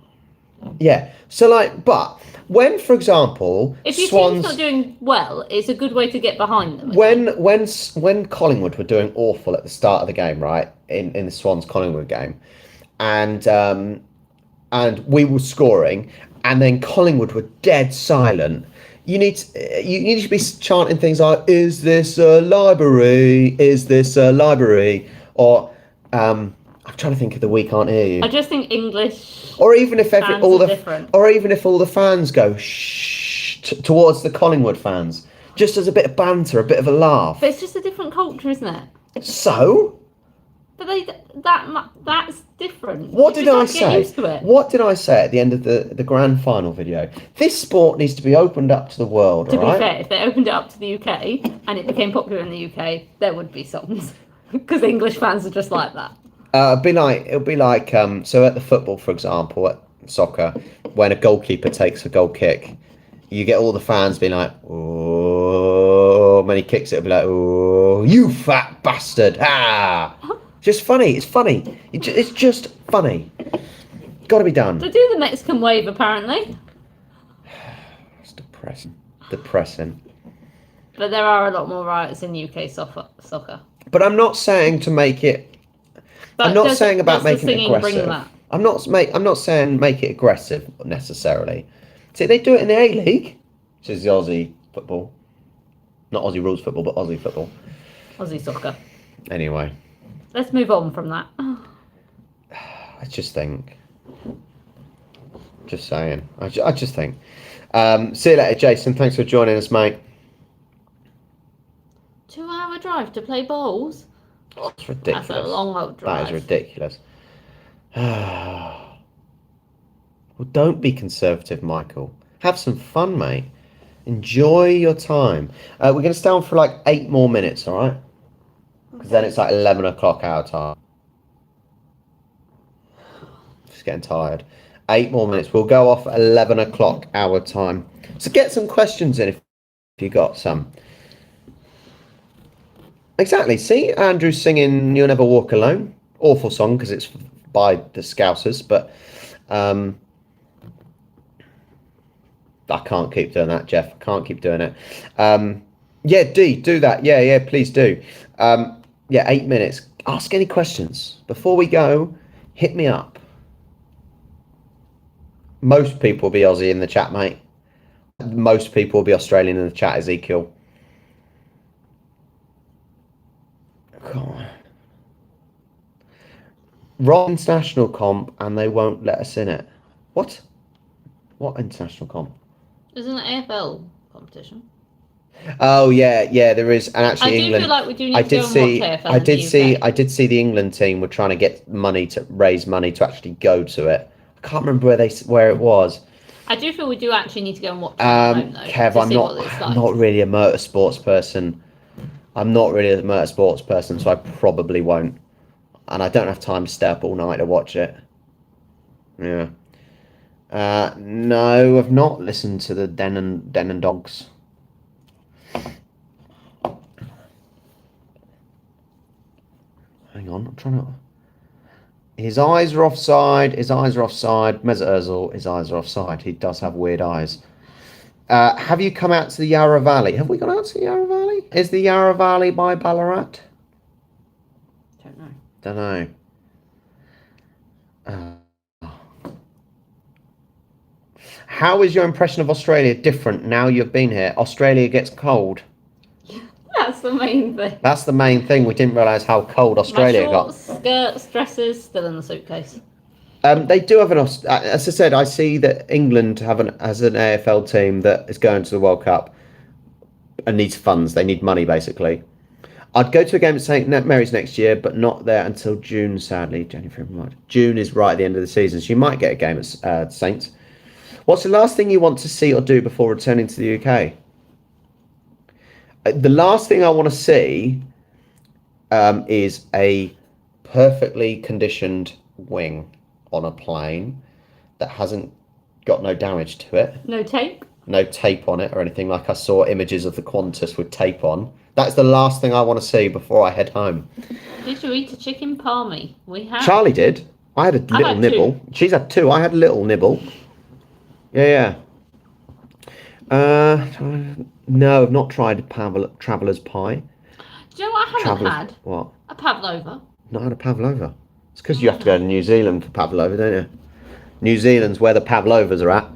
Yeah. So, but when, for example, if your team's not doing well, it's a good way to get behind them. When Collingwood were doing awful at the start of the game, right, in the Swans Collingwood game, and we were scoring, and then Collingwood were dead silent. You need to be chanting things like, "Is this a library? Is this a library?" Or I'm trying to think of the "We can't hear you." I just think English. Or even if all the fans go shh towards the Collingwood fans, just as a bit of banter, a bit of a laugh. But it's just a different culture, isn't it? So, But that's different. What did I Get say? used to it. What did I say at the end of the grand final video? This sport needs to be opened up to the world. To be fair, if they opened it up to the UK and it became popular in the UK, there would be songs because English fans are just like that. It'll be like so at the football, for example, at soccer, when a goalkeeper takes a goal kick, you get all the fans being like, "Oh!" When he kicks it, it'll be like, "Oh, you fat bastard!" Ah. Just funny. It's funny. It's just funny. Got to be done. They do the Mexican wave, apparently. It's depressing. But there are a lot more riots in UK soccer. But I'm not saying to make it. I'm not saying about making it aggressive. I'm not saying make it aggressive necessarily. See, they do it in the A-League, which is the Aussie football, not Aussie rules football, but Aussie football. Aussie soccer. Anyway. Let's move on from that. I just think. Just saying. I just think. See you later, Jason. Thanks for joining us, mate. 2-hour drive to play bowls? Oh, that's ridiculous. That's a long old drive. That is ridiculous. Well, don't be conservative, Michael. Have some fun, mate. Enjoy your time. We're going to stay on for like 8 more minutes, all right? Because then it's like 11 o'clock our time. Just getting tired. 8 more minutes. We'll go off at 11 o'clock our time. So get some questions in if you got some. Exactly. See, Andrew singing "You'll Never Walk Alone." Awful song because it's by the Scousers, but I can't keep doing that, Jeff. I can't keep doing it. Yeah, D, do that. Yeah, please do. Yeah, 8 minutes. Ask any questions. Before we go, hit me up. Most people will be Aussie in the chat, mate. Most people will be Australian in the chat, Ezekiel. Come on. Wrong international comp and they won't let us in it. What? What international comp? There's an AFL competition. Oh yeah, there is, and actually I do England. feel like we do need to go and watch AFL. I did see the England team were trying to get money to raise money to actually go to it. I can't remember where it was. I do feel we do actually need to go and watch it at home, though, Kev, I'm not really a motorsports person. So I probably won't, and I don't have time to stay up all night to watch it. Yeah. No, I've not listened to the Den and Dogs. Hang on, I'm trying to. His eyes are offside. Mesut Ozil, his eyes are offside. He does have weird eyes. Have you come out to the Yarra Valley? Have we gone out to the Yarra Valley? Is the Yarra Valley by Ballarat? Don't know. How is your impression of Australia different now you've been here? Australia gets cold. That's the main thing. That's the main thing. We didn't realise how cold Australia got. Skirts, dresses, still in the suitcase. They do have as I said, I see that England has an AFL team that is going to the World Cup and needs funds. They need money, basically. I'd go to a game at St Mary's next year, but not there until June, sadly. January, February, March. June is right at the end of the season, so you might get a game at Saints. What's the last thing you want to see or do before returning to the UK? The last thing I want to see is a perfectly conditioned wing on a plane that hasn't got no damage to it. No tape? No tape on it or anything, like I saw images of the Qantas with tape on. That's the last thing I want to see before I head home. Did you eat a chicken palmy? We have. Charlie did. I had a little nibble. 2. She's had 2. I had a little nibble. Yeah. No, I've not tried traveller's pie. Do you know what I haven't had? What? A pavlova. Not had a pavlova. It's because you have to go to New Zealand for pavlova, don't you? New Zealand's where the pavlovas are at.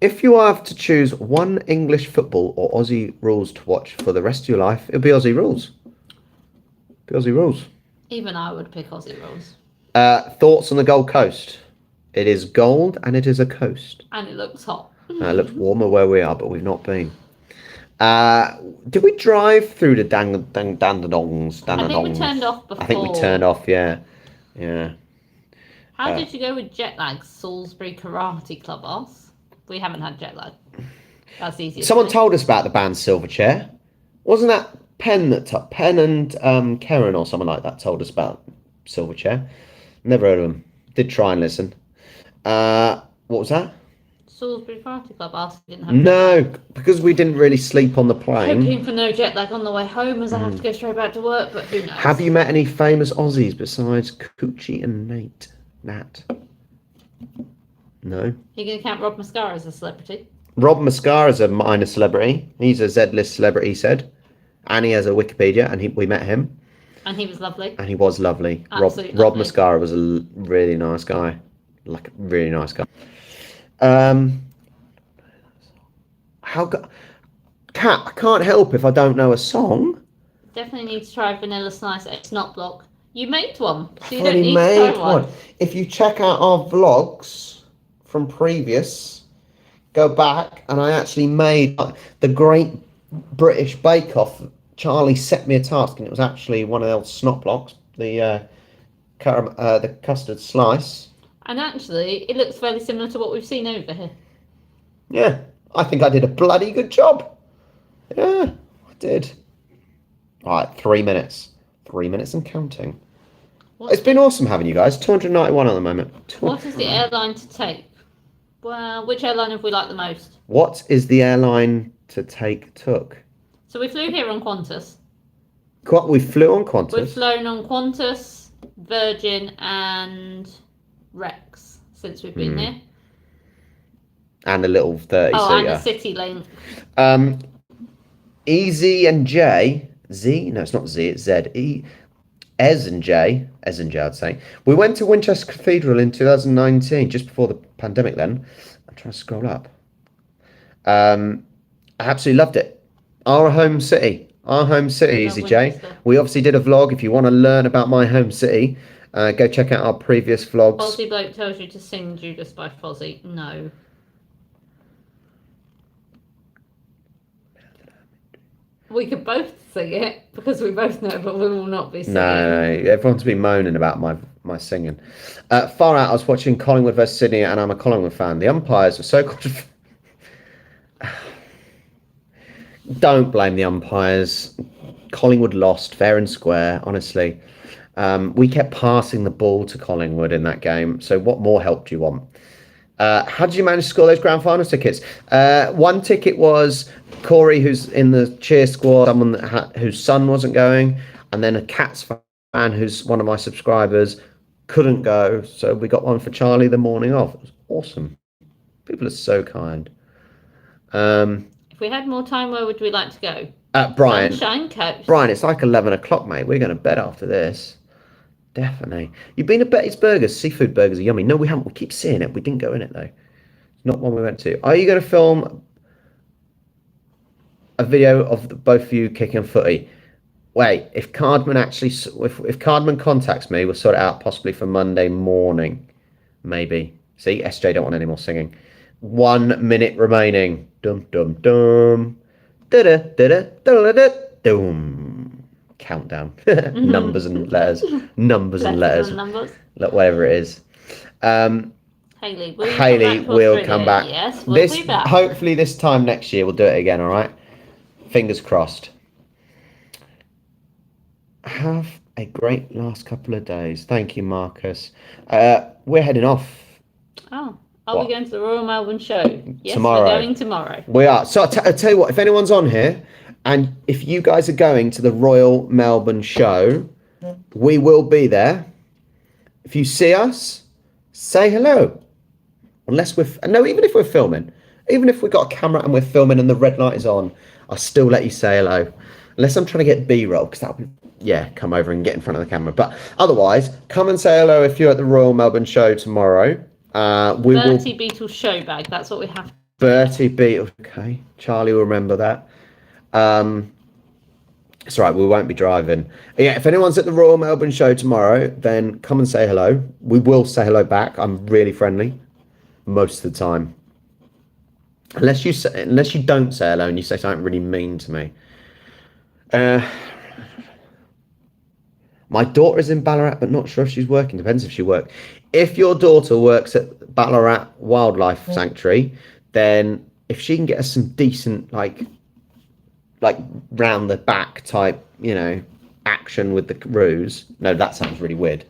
If you have to choose one English football or Aussie rules to watch for the rest of your life, it'll be Aussie rules. Even I would pick Aussie rules. Thoughts on the Gold Coast? It is gold and it is a coast. And it looks hot. It looks warmer where we are, but we've not been. Did we drive through the Dandenongs? I think we turned off before. I think we turned off, yeah. How did you go with jet lag? Salisbury Karate Club, Oz? We haven't had jet lag. That's easy. Someone told us about the band Silverchair. Wasn't that Penn and Karen or someone like that told us about Silverchair? Never heard of them. Did try and listen. What was that? Salisbury Karate Club asked if we didn't have because we didn't really sleep on the plane. Hoping for no jet lag on the way home as I have to go straight back to work, but who knows? Have you met any famous Aussies besides Coochie and Nat? No. You're going to count Rob Mascara as a celebrity? Rob Mascara is a minor celebrity. He's a Z-list celebrity, he said. And he has a Wikipedia, and we met him. And he was lovely. And he was lovely. Absolutely Rob lovely. Mascara was a really nice guy. Like, a really nice guy. Cat, I can't help if I don't know a song. Definitely need to try Vanilla Slice X Not Block. You made one, so you I've don't already need made to try one. If you check out our vlogs from previous, go back, and I actually made the Great British Bake Off. Charlie set me a task, and it was actually one of those snot blocks, the custard slice. And actually, it looks fairly similar to what we've seen over here. Yeah, I think I did a bloody good job. Yeah, I did. All right, 3 minutes. 3 minutes and counting. It's been awesome having you guys. 291 at the moment. What is the airline to take? Well, which airline have we liked the most? What is the airline to took? So we flew here on Qantas. We flew on Qantas. We've flown on Qantas, Virgin, and Rex since we've been here. And a little 30-seater. Oh, and a City Link. Easy and J. Z? No, it's not Z, it's Z. Ez and J, I'd say. We went to Winchester Cathedral in 2019, just before the pandemic then. I'm trying to scroll up. I absolutely loved it. Our home city, Easy J. We obviously did a vlog. If you want to learn about my home city, go check out our previous vlogs. Aussie Bloke tells you to sing Judas by Fozzy. No. We could both sing it because we both know, but we will not be singing. No, everyone's been moaning about my singing. Far out, I was watching Collingwood versus Sydney, and I'm a Collingwood fan. The umpires were so Don't blame the umpires. Collingwood lost fair and square, honestly. We kept passing the ball to Collingwood in that game. So what more help do you want? How did you manage to score those grand final tickets? One ticket was Corey, who's in the cheer squad, someone whose son wasn't going, and then a Cats fan who's one of my subscribers couldn't go. So we got one for Charlie the morning of. It was awesome. People are so kind. If we had more time, where would we like to go? Brian. Sunshine Coast. Brian, it's like 11 o'clock, mate. We're going to bed after this. Definitely. You've been to Betty's Burgers? Seafood burgers are yummy. No, we haven't. We keep seeing it. We didn't go in it, though. It's not one we went to. Are you going to film a video of both of you kicking footy? Wait, if Cardman if Cardman contacts me, we'll sort it out possibly for Monday morning. Maybe. See, SJ don't want any more singing. 1 minute remaining. Dum, dum, dum. Da-da, da-da, da-da-da, dum. Countdown. Numbers and letters. Numbers and letters. Look, whatever it is. Haley will come back. Yes, we'll be back. Hopefully this time next year we'll do it again, all right? Fingers crossed. Have a great last couple of days. Thank you, Marcus. We're heading off. Oh. Are we going to the Royal Melbourne show? Yes, tomorrow. We're going tomorrow. We are. So I'll tell you what, if anyone's on here, and if you guys are going to the Royal Melbourne show, we will be there. If you see us, say hello. Unless even if we're filming, even if we've got a camera and we're filming and the red light is on, I'll still let you say hello. Unless I'm trying to get B-roll, because that'll be, come over and get in front of the camera. But otherwise, come and say hello if you're at the Royal Melbourne show tomorrow. Bertie Beetle show bag. That's what we have. Bertie Beetle. Okay, Charlie will remember that. It's all right. We won't be driving. Yeah, if anyone's at the Royal Melbourne show tomorrow, then come and say hello. We will say hello back. I'm really friendly most of the time. Unless you don't say hello and you say something really mean to me. My daughter is in Ballarat, but not sure if she's working. Depends if she works. If your daughter works at Ballarat Wildlife Sanctuary, then if she can get us some decent, like round the back type, action with the roos. No, that sounds really weird.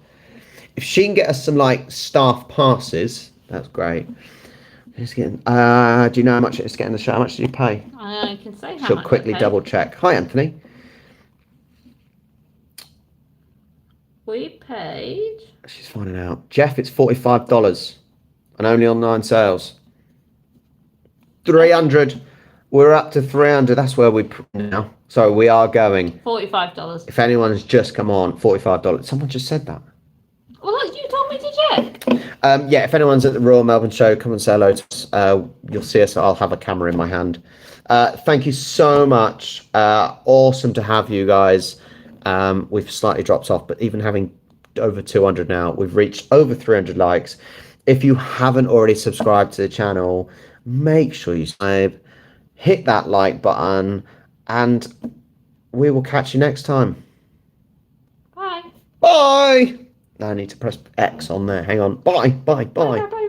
If she can get us some like staff passes, that's great. Just getting. Do you know how much it's getting the show? How much did you pay? I can say how She'll much. quickly double check. Hi, Anthony. We paid. She's finding out. Jeff, it's $45 and only online sales. 300. We're up to 300. That's where we now. So we are going. $45. If anyone's just come on, $45. Someone just said that. Well, you told me to check. Yeah, if anyone's at the Royal Melbourne show, come and say hello to us. You'll see us. I'll have a camera in my hand. Thank you so much. Awesome to have you guys. We've slightly dropped off, but even having over 200 now, we've reached over 300 likes. If you haven't already subscribed to the channel, make sure you subscribe, hit that like button, and we will catch you next time. Bye. Bye. I need to press X on there. Hang on. Bye. Bye. Bye. Bye.